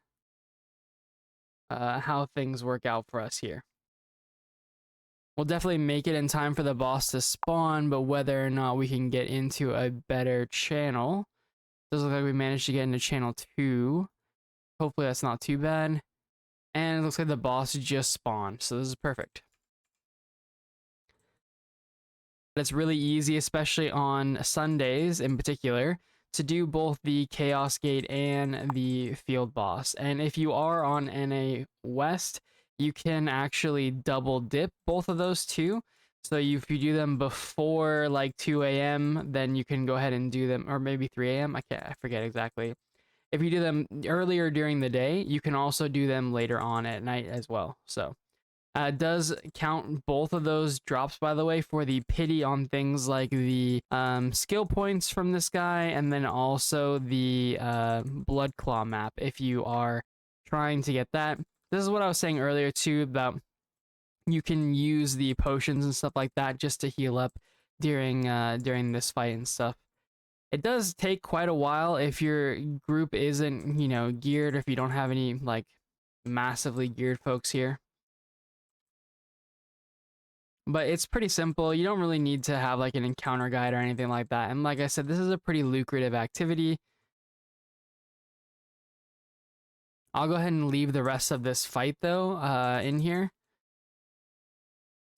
how things work out for us here. We'll definitely make it in time for the boss to spawn, but whether or not we can get into a better channel. Does look like we managed to get into channel 2. Hopefully that's not too bad. And it looks like the boss just spawned, so this is perfect. It's really easy, especially on Sundays in particular, to do both the Chaos Gate and the Field Boss. And if you are on NA West, you can actually double dip both of those two. So if you do them before like 2 a.m., then you can go ahead and do them, or maybe 3 a.m. I forget exactly. If you do them earlier during the day, you can also do them later on at night as well. So does count both of those drops, by the way, for the pity on things like the skill points from this guy, and then also the Blood Claw map if you are trying to get that. This is what I was saying earlier too about you can use the potions and stuff like that just to heal up during this fight and stuff. It does take quite a while if your group isn't, you know, geared, if you don't have any like massively geared folks here. But it's pretty simple. You don't really need to have like an encounter guide or anything like that. And like I said, this is a pretty lucrative activity. I'll go ahead and leave the rest of this fight though in here.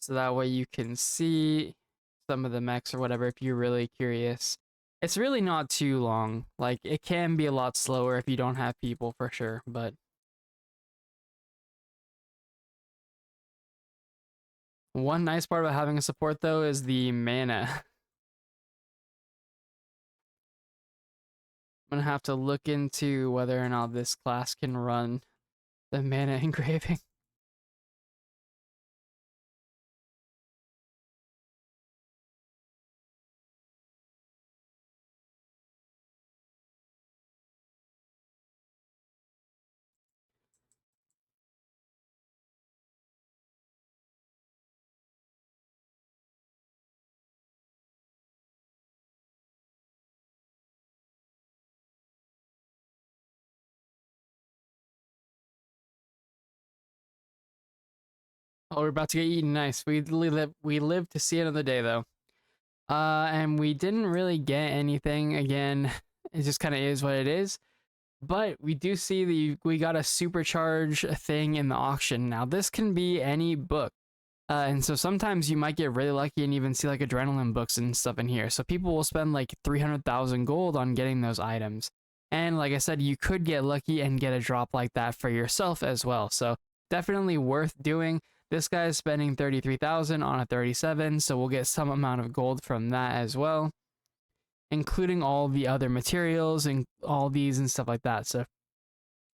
So that way you can see some of the mechs or whatever if you're really curious. It's really not too long. Like it can be a lot slower if you don't have people for sure, but one nice part about having a support though is the mana. I'm gonna have to look into whether or not this class can run the mana engraving. Oh, we're about to get eaten. Nice. We live to see another day though. And we didn't really get anything again. It just kind of is what it is. But we do see we got a supercharge thing in the auction. Now this can be any book. And so sometimes you might get really lucky and even see like adrenaline books and stuff in here. So people will spend like 300,000 gold on getting those items. And like I said, you could get lucky and get a drop like that for yourself as well. So definitely worth doing. This guy is spending 33,000 on a 37, so we'll get some amount of gold from that as well, including all the other materials and all these and stuff like that. So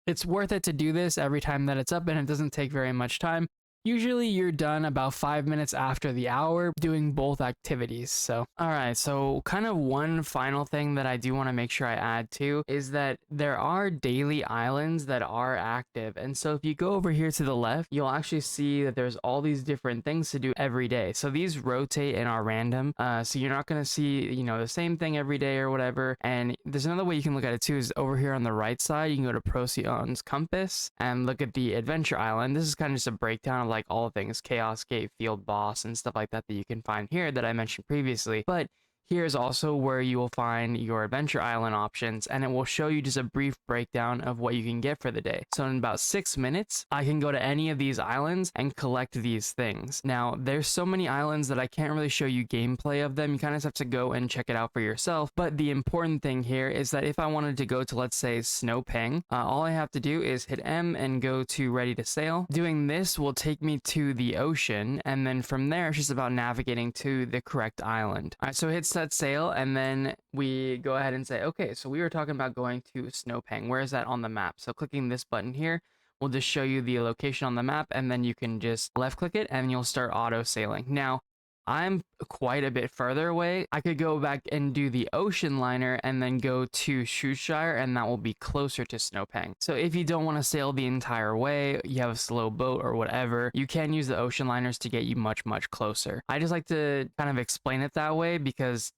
it's worth it to do this every time that it's up, and it doesn't take very much time. Usually you're done about 5 minutes after the hour doing both activities. So, all right. So kind of one final thing that I do want to make sure I add to is that there are daily islands that are active. And so if you go over here to the left, you'll actually see that there's all these different things to do every day. So these rotate and are random. So you're not going to see, the same thing every day or whatever. And there's another way you can look at it too is over here on the right side, you can go to Procyon's Compass and look at the Adventure Island. This is kind of just a breakdown of like all things Chaos Gate, Field Boss, and stuff like that that you can find here that I mentioned previously. But here's also where you will find your Adventure Island options, and it will show you just a brief breakdown of what you can get for the day. So in about 6 minutes, I can go to any of these islands and collect these things. Now, there's so many islands that I can't really show you gameplay of them. You kind of have to go and check it out for yourself. But the important thing here is that if I wanted to go to, let's say, Snowpang, all I have to do is hit M and go to Ready to Sail. Doing this will take me to the ocean, and then from there, it's just about navigating to the correct island. All right, so hit set sail, and then we go ahead and say, okay, so we were talking about going to Snowpang. Where is that on the map? So clicking this button here will just show you the location on the map, and then you can just left click it and you'll start auto sailing. Now, I'm quite a bit further away. I could go back and do the ocean liner and then go to Shropshire, and that will be closer to Snowpang. So if you don't want to sail the entire way, you have a slow boat or whatever, you can use the ocean liners to get you much, much closer. I just like to kind of explain it that way because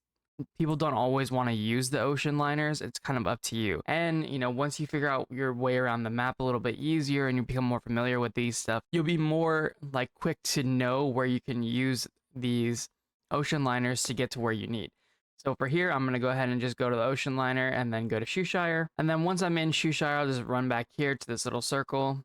people don't always want to use the ocean liners. It's kind of up to you. And, once you figure out your way around the map a little bit easier and you become more familiar with these stuff, you'll be more like quick to know where you can use these ocean liners to get to where you need. So for here, I'm going to go ahead and just go to the ocean liner and then go to Shropshire. And then once I'm in Shropshire, I'll just run back here to this little circle.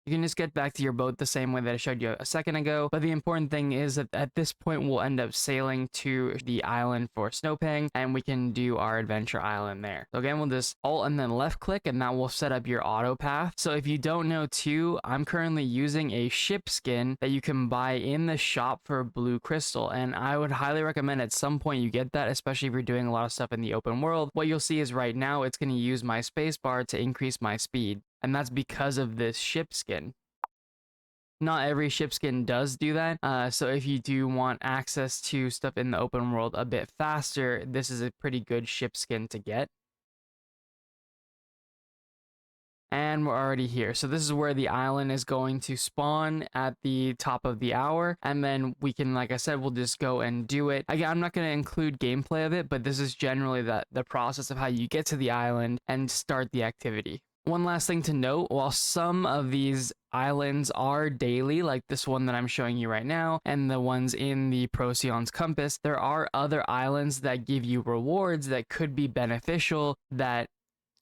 You can just get back to your boat the same way that I showed you a second ago. But the important thing is that at this point, we'll end up sailing to the island for Snowpang, and we can do our Adventure Island there. So again, we'll just Alt and then left click, and that will set up your auto path. So if you don't know too, I'm currently using a ship skin that you can buy in the shop for blue crystal. And I would highly recommend at some point you get that, especially if you're doing a lot of stuff in the open world. What you'll see is right now, it's going to use my spacebar to increase my speed. And that's because of this ship skin. Not every ship skin does do that. So if you do want access to stuff in the open world a bit faster, this is a pretty good ship skin to get. And we're already here. So this is where the island is going to spawn at the top of the hour. And then we can, like I said, we'll just go and do it. Again, I'm not going to include gameplay of it, but this is generally the process of how you get to the island and start the activity. One last thing to note, while some of these islands are daily, like this one that I'm showing you right now, and the ones in the Procyon's Compass, there are other islands that give you rewards that could be beneficial that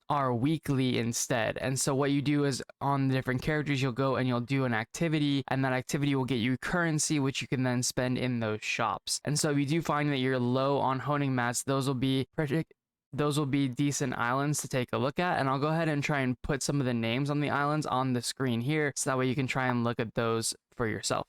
are weekly instead. And so what you do is on the different characters, you'll go and you'll do an activity, and that activity will get you currency, which you can then spend in those shops. And so if you do find that you're low on honing mats, those will be decent islands to take a look at. And I'll go ahead and try and put some of the names on the islands on the screen here, so that way you can try and look at those for yourself.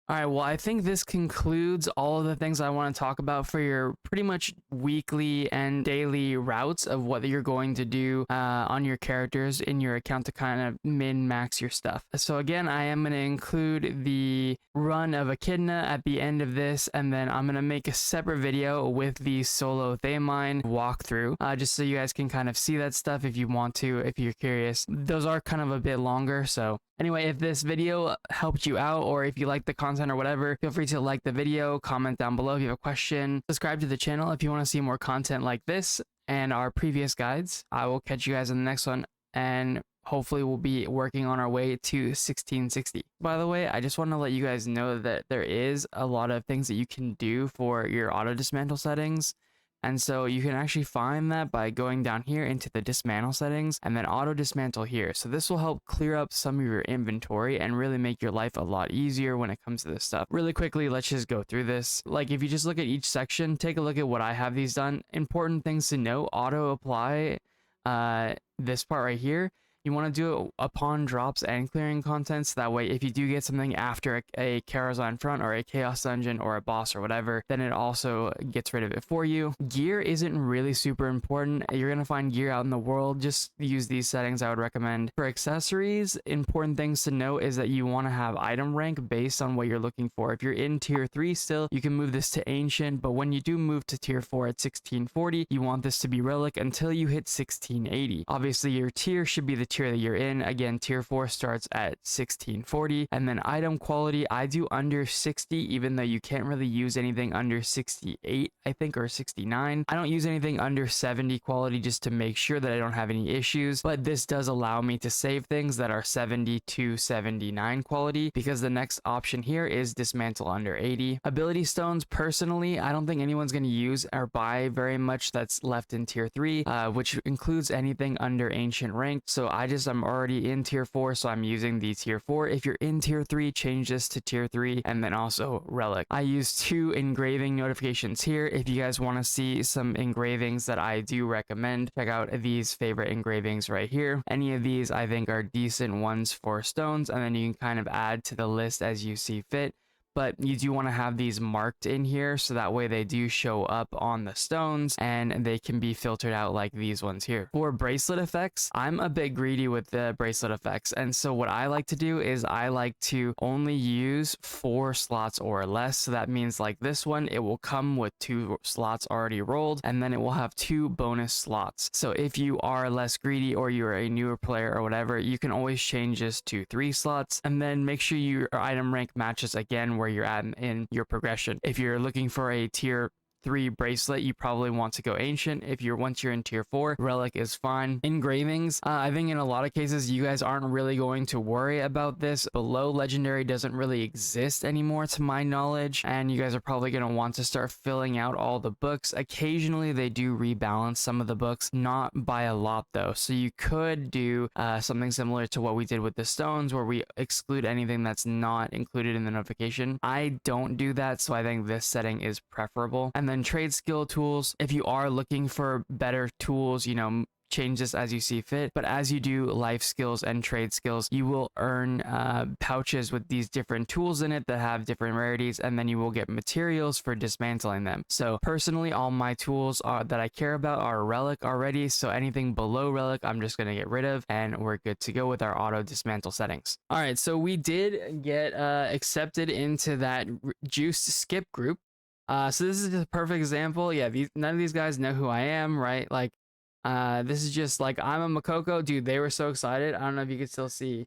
All right, well, I think this concludes all of the things I want to talk about for your pretty much weekly and daily routes of what you're going to do on your characters in your account to kind of min-max your stuff. So again, I am going to include the run of Echidna at the end of this, and then I'm going to make a separate video with the solo Thamine walkthrough, just so you guys can kind of see that stuff if you want to, if you're curious. Those are kind of a bit longer, so anyway, if this video helped you out, or if you like the content or whatever, feel free to like the video, comment down below if you have a question, subscribe to the channel if you want to see more content like this and our previous guides. I will catch you guys in the next one, and hopefully we'll be working on our way to 1660. By the way, I just want to let you guys know that there is a lot of things that you can do for your auto-dismantle settings. And so you can actually find that by going down here into the dismantle settings and then auto dismantle here. So this will help clear up some of your inventory and really make your life a lot easier when it comes to this stuff. Really quickly, let's just go through this. Like if you just look at each section, take a look at what I have these done. Important things to know: auto apply this part right here you want to do it upon drops and clearing content, so that way if you do get something after a Karazhan front or a Chaos Dungeon or a boss or whatever, then it also gets rid of it for you. Gear isn't really super important. You're going to find gear out in the world. Just use these settings, I would recommend. For accessories, important things to note is that you want to have item rank based on what you're looking for. If you're in tier 3 still, you can move this to ancient, but when you do move to tier 4 at 1640, you want this to be relic until you hit 1680. Obviously, your tier should be the tier that you're in. Again, tier 4 starts at 1640, and then item quality, I do under 60, even though you can't really use anything under 68, I think, or 69. I don't use anything under 70 quality just to make sure that I don't have any issues, but this does allow me to save things that are 70 to 79 quality, because the next option here is dismantle under 80. Ability stones, personally, I don't think anyone's going to use or buy very much that's left in tier 3, which includes anything under ancient rank. So I'm already in tier 4, so I'm using the tier 4. If you're in tier 3, change this to tier 3, and then also relic. I use 2 engraving notifications here. If you guys want to see some engravings that I do recommend, check out these favorite engravings right here. Any of these I think are decent ones for stones, and then you can kind of add to the list as you see fit. But you do want to have these marked in here, so that way they do show up on the stones and they can be filtered out like these ones here. For bracelet effects, I'm a bit greedy with the bracelet effects, and so what I like to do is I like to only use 4 slots or less. So that means like this one, it will come with 2 slots already rolled, and then it will have 2 bonus slots. So if you are less greedy or you're a newer player or whatever, you can always change this to 3 slots, and then make sure your item rank matches again where you're at in your progression. If you're looking for a tier 3 bracelet, you probably want to go ancient. Once you're in tier 4, relic is fine. Engravings, I think in a lot of cases you guys aren't really going to worry about this. Below legendary doesn't really exist anymore to my knowledge, and you guys are probably going to want to start filling out all the books. Occasionally they do rebalance some of the books, not by a lot though, so you could do something similar to what we did with the stones, where we exclude anything that's not included in the notification. I don't do that, so I think this setting is preferable. And then trade skill tools, if you are looking for better tools, change this as you see fit. But as you do life skills and trade skills, you will earn pouches with these different tools in it that have different rarities, and then you will get materials for dismantling them. So personally, all my tools that I care about are relic already, so anything below relic I'm just going to get rid of, and we're good to go with our auto dismantle settings. All right, so we did get accepted into that juiced skip group. So this is just a perfect example. Yeah, none of these guys know who I am, right? Like, this is just like, I'm a Mokoko. Dude, they were so excited. I don't know if you can still see.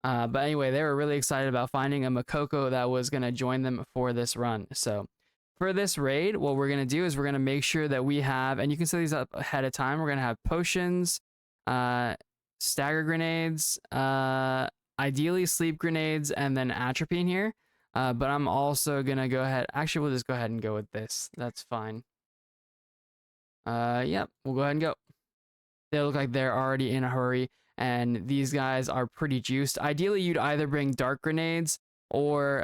But anyway, they were really excited about finding a Mokoko that was going to join them for this run. So for this raid, what we're going to do is we're going to make sure that we have, and you can set these up ahead of time, we're going to have potions, stagger grenades, ideally sleep grenades, and then atropine here. But I'm also gonna go ahead. Actually, we'll just go ahead and go with this. That's fine. Yep, we'll go ahead and go. They look like they're already in a hurry, and these guys are pretty juiced. Ideally, you'd either bring dark grenades or,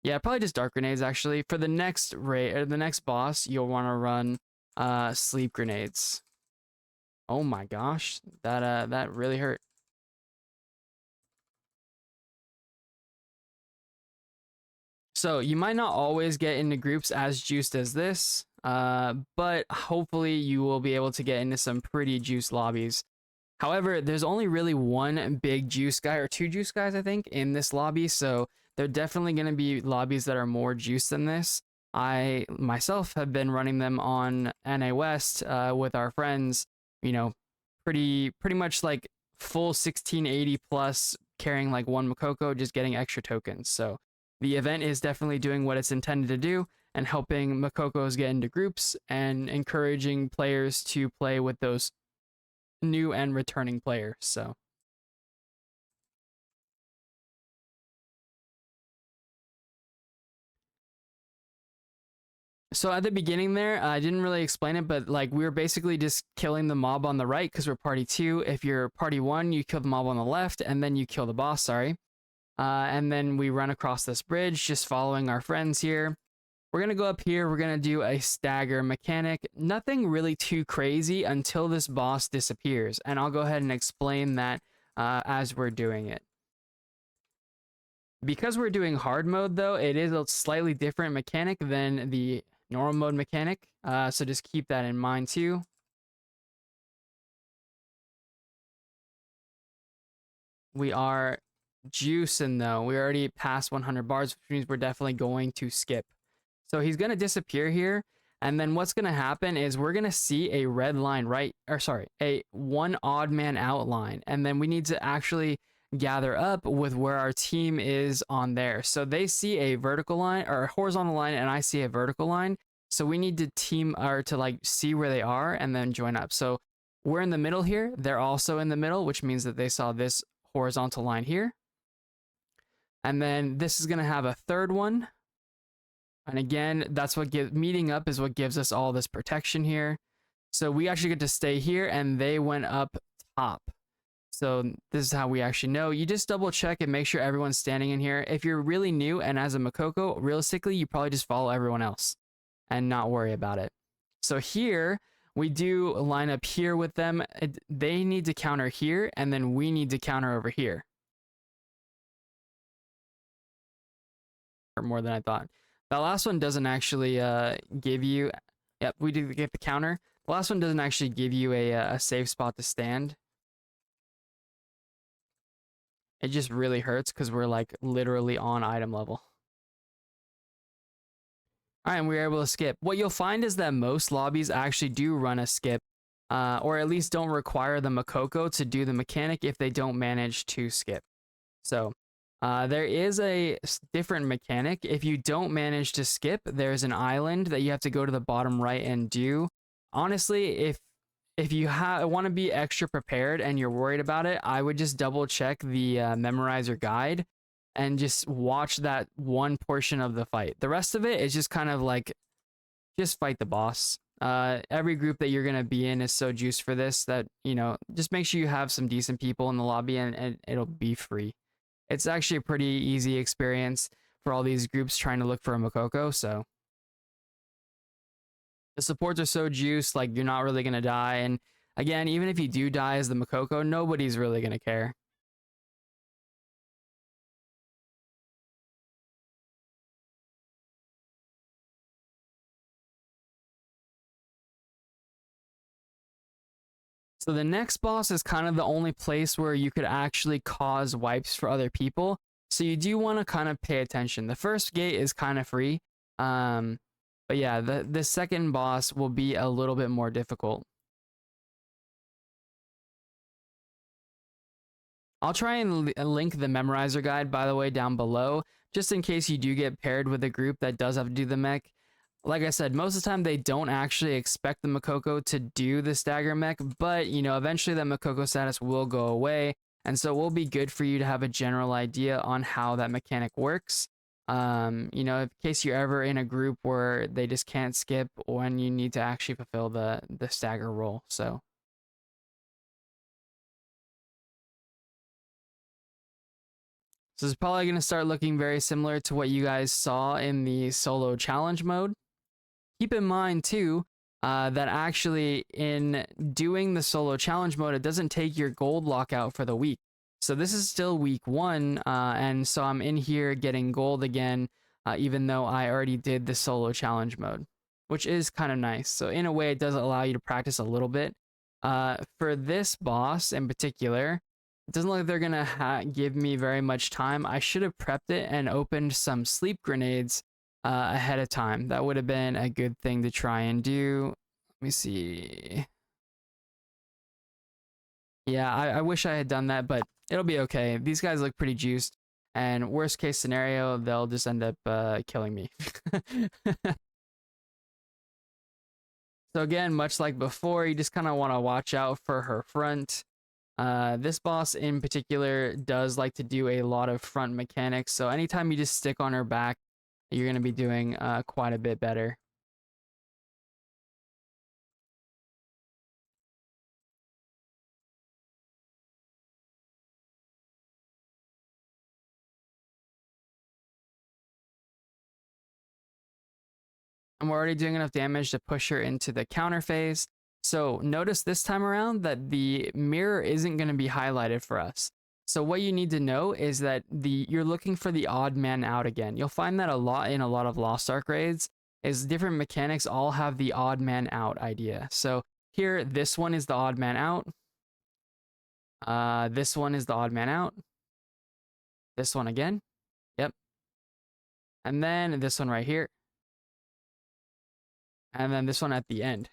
yeah, probably just dark grenades. Actually, for the next raid or the next boss, you'll want to run sleep grenades. Oh my gosh, that really hurt. So you might not always get into groups as juiced as this, but hopefully you will be able to get into some pretty juiced lobbies. However, there's only really one big juice guy, or 2 juice guys, I think, in this lobby, so there are definitely going to be lobbies that are more juiced than this. I myself have been running them on NA West with our friends, pretty much like full 1680 plus, carrying like 1 Mokoko, just getting extra tokens. So the event is definitely doing what it's intended to do, and helping Mokokos get into groups and encouraging players to play with those new and returning players. So at the beginning there, I didn't really explain it, but like we were basically just killing the mob on the right because we're party 2. If you're party 1, you kill the mob on the left, and then you kill the boss, sorry. And then we run across this bridge, just following our friends here. We're going to go up here. We're going to do a stagger mechanic. Nothing really too crazy until this boss disappears. And I'll go ahead and explain that as we're doing it. Because we're doing hard mode, though, it is a slightly different mechanic than the normal mode mechanic. So just keep that in mind, too. We are juicing, though. We already passed 100 bars, which means we're definitely going to skip. So he's going to disappear here. And then what's going to happen is we're going to see a red line, right? Or sorry, a one odd man outline. And then we need to actually gather up with where our team is on there. So they see a vertical line or a horizontal line, and I see a vertical line. So we need to team or to like see where they are and then join up. So we're in the middle here. They're also in the middle, which means that they saw this horizontal line here. And then this is going to have a third one. And again, that's what meeting up is what gives us all this protection here. So we actually get to stay here, and they went up top. So this is how we actually know. You just double check and make sure everyone's standing in here. If you're really new and as a Mokoko, realistically, you probably just follow everyone else and not worry about it. So here, we do line up here with them. They need to counter here, and then we need to counter over here. More than I thought. That last one doesn't actually give you... Yep, we did get the counter. The last one doesn't actually give you a safe spot to stand. It just really hurts because we're like literally on item level. All right, and we were able to skip. What you'll find is that most lobbies actually do run a skip, or at least don't require the Mokoko to do the mechanic if they don't manage to skip. So there is a different mechanic. If you don't manage to skip, there's an island that you have to go to the bottom right and do. Honestly, if you want to be extra prepared and you're worried about it, I would just double check the memorizer guide and just watch that one portion of the fight. The rest of it is just kind of like, just fight the boss. Every group that you're going to be in is so juiced for this that, you know, just make sure you have some decent people in the lobby, and it'll be free. It's actually a pretty easy experience for all these groups trying to look for a Mokoko, so the supports are so juiced, like you're not really going to die. And again, even if you do die as the Mokoko, nobody's really going to care. So the next boss is kind of the only place where you could actually cause wipes for other people. So you do want to kind of pay attention. The first gate is kind of free. But yeah, the second boss will be a little bit more difficult. I'll try and link the memorizer guide, by the way, down below, just in case you do get paired with a group that does have to do the mech. Like I said, most of the time they don't actually expect the Mokoko to do the stagger mech, but, you know, eventually that Mokoko status will go away, and so it will be good for you to have a general idea on how that mechanic works. You know, in case you're ever in a group where they just can't skip when you need to actually fulfill the stagger role, so... So it's probably going to start looking very similar to what you guys saw in the solo challenge mode. Keep in mind too, that actually in doing the solo challenge mode, it doesn't take your gold lockout for the week. So this is still week 1, and so I'm in here getting gold again, even though I already did the solo challenge mode, which is kind of nice. So in a way, it does allow you to practice a little bit. For this boss in particular, it doesn't look like they're gonna give me very much time. I should have prepped it and opened some sleep grenades ahead of time. That would have been a good thing to try and do. Let me see. Yeah, I wish I had done that, but it'll be okay. These guys look pretty juiced, and worst case scenario, they'll just end up killing me. So again, much like before, you just kind of want to watch out for her front. This boss in particular does like to do a lot of front mechanics, so anytime you just stick on her back, you're going to be doing quite a bit better. And we're already doing enough damage to push her into the counter phase. So notice this time around that the mirror isn't going to be highlighted for us. So what you need to know is that you're looking for the odd man out again. You'll find that a lot in a lot of Lost Ark raids is different mechanics all have the odd man out idea. So here, this one is the odd man out. This one is the odd man out. This one again. Yep. And then this one right here. And then this one at the end.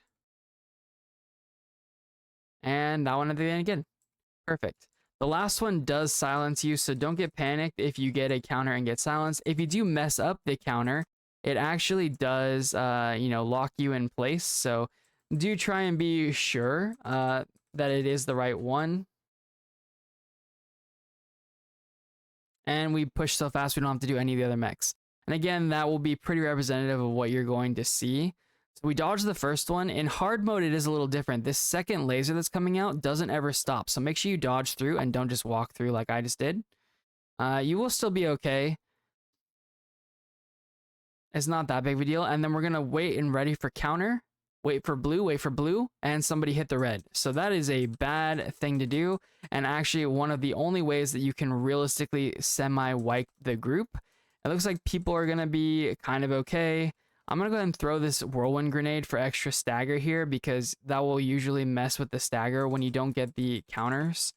And that one at the end again. Perfect. The last one does silence you, so don't get panicked if you get a counter and get silenced. If you do mess up the counter, it actually does, lock you in place. So do try and be sure that it is the right one. And we push so fast we don't have to do any of the other mechs. And again, that will be pretty representative of what you're going to see. So we dodged the first one. In hard mode, it is a little different. This second laser that's coming out doesn't ever stop. So make sure you dodge through and don't just walk through like I just did. You will still be okay. It's not that big of a deal. And then we're going to wait and ready for counter. Wait for blue, and somebody hit the red. So that is a bad thing to do. And actually one of the only ways that you can realistically semi-wipe the group. It looks like people are going to be kind of okay. I'm going to go ahead and throw this whirlwind grenade for extra stagger here because that will usually mess with the stagger when you don't get the counters.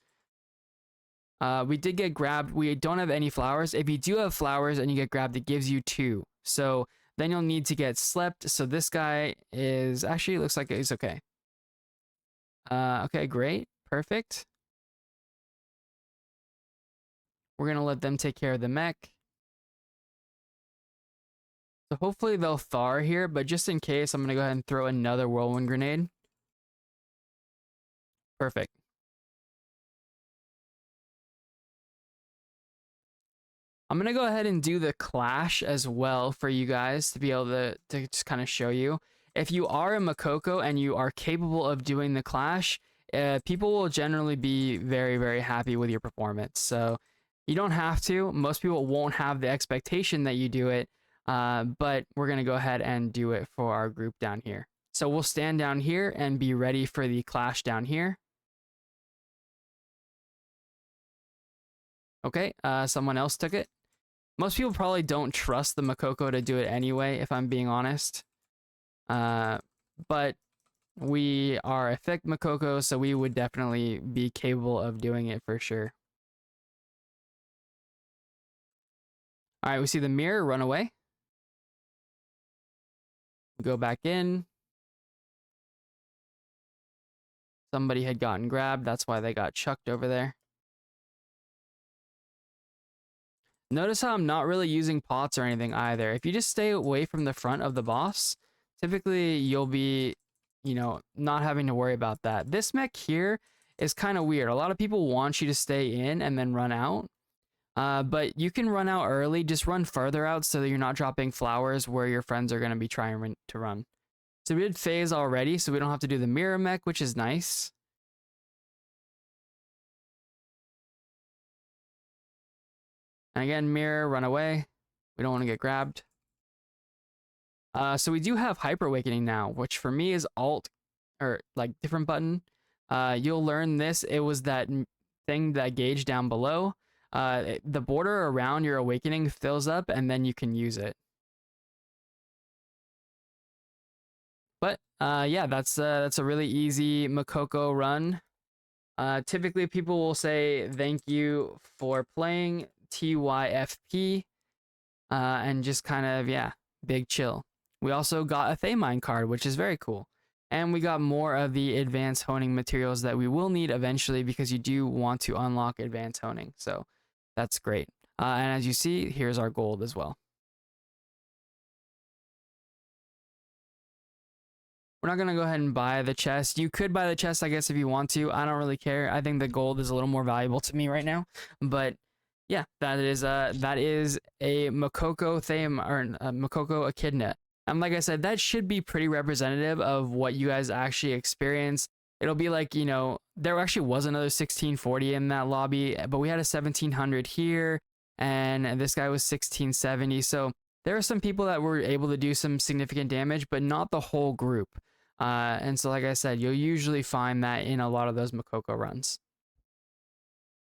We did get grabbed. We don't have any flowers. If you do have flowers and you get grabbed, it gives you 2. So then you'll need to get slept. So this guy is actually looks like he's okay. Okay, great. Perfect. We're going to let them take care of the mech. So hopefully they'll thaw here, but just in case, I'm going to go ahead and throw another whirlwind grenade. Perfect. I'm going to go ahead and do the clash as well for you guys to be able to just kind of show you. If you are a Mokoko and you are capable of doing the clash, people will generally be very, very happy with your performance. So you don't have to. Most people won't have the expectation that you do it. But we're going to go ahead and do it for our group down here. So we'll stand down here and be ready for the clash down here. Okay, someone else took it. Most people probably don't trust the Mokoko to do it anyway, if I'm being honest. But we are a thick Mokoko, so we would definitely be capable of doing it for sure. All right, we see the mirror run away. Go back in. Somebody had gotten grabbed. That's why they got chucked over there. Notice how I'm not really using pots or anything either. If you just stay away from the front of the boss, typically you'll be, not having to worry about that. This mech here is kind of weird. A lot of people want you to stay in and then run out. But you can run out early. Just run further out so that you're not dropping flowers where your friends are going to be trying to run. So we did phase already, so we don't have to do the mirror mech, which is nice. And again, mirror, run away. We don't want to get grabbed. So we do have Hyper Awakening now, which for me is Alt, or like different button. You'll learn this. It was that thing, that gauge down below. The border around your awakening fills up, and then you can use it. But yeah, that's a really easy Mokoko run. Typically, people will say thank you for playing TYFP, and just kind of, yeah, big chill. We also got a Thamine card, which is very cool. And we got more of the advanced honing materials that we will need eventually because you do want to unlock advanced honing. So that's great. And as you see, here's our gold as well. We're not going to go ahead and buy the chest. You could buy the chest, I guess, if you want to. I don't really care. I think the gold is a little more valuable to me right now. But yeah, that is a Mokoko Mokoko Echidna. And like I said, that should be pretty representative of what you guys actually experience. It'll be like, there actually was another 1640 in that lobby, but we had a 1700 here, and this guy was 1670. So there are some people that were able to do some significant damage, but not the whole group. And so, like I said, you'll usually find that in a lot of those Mokoko runs.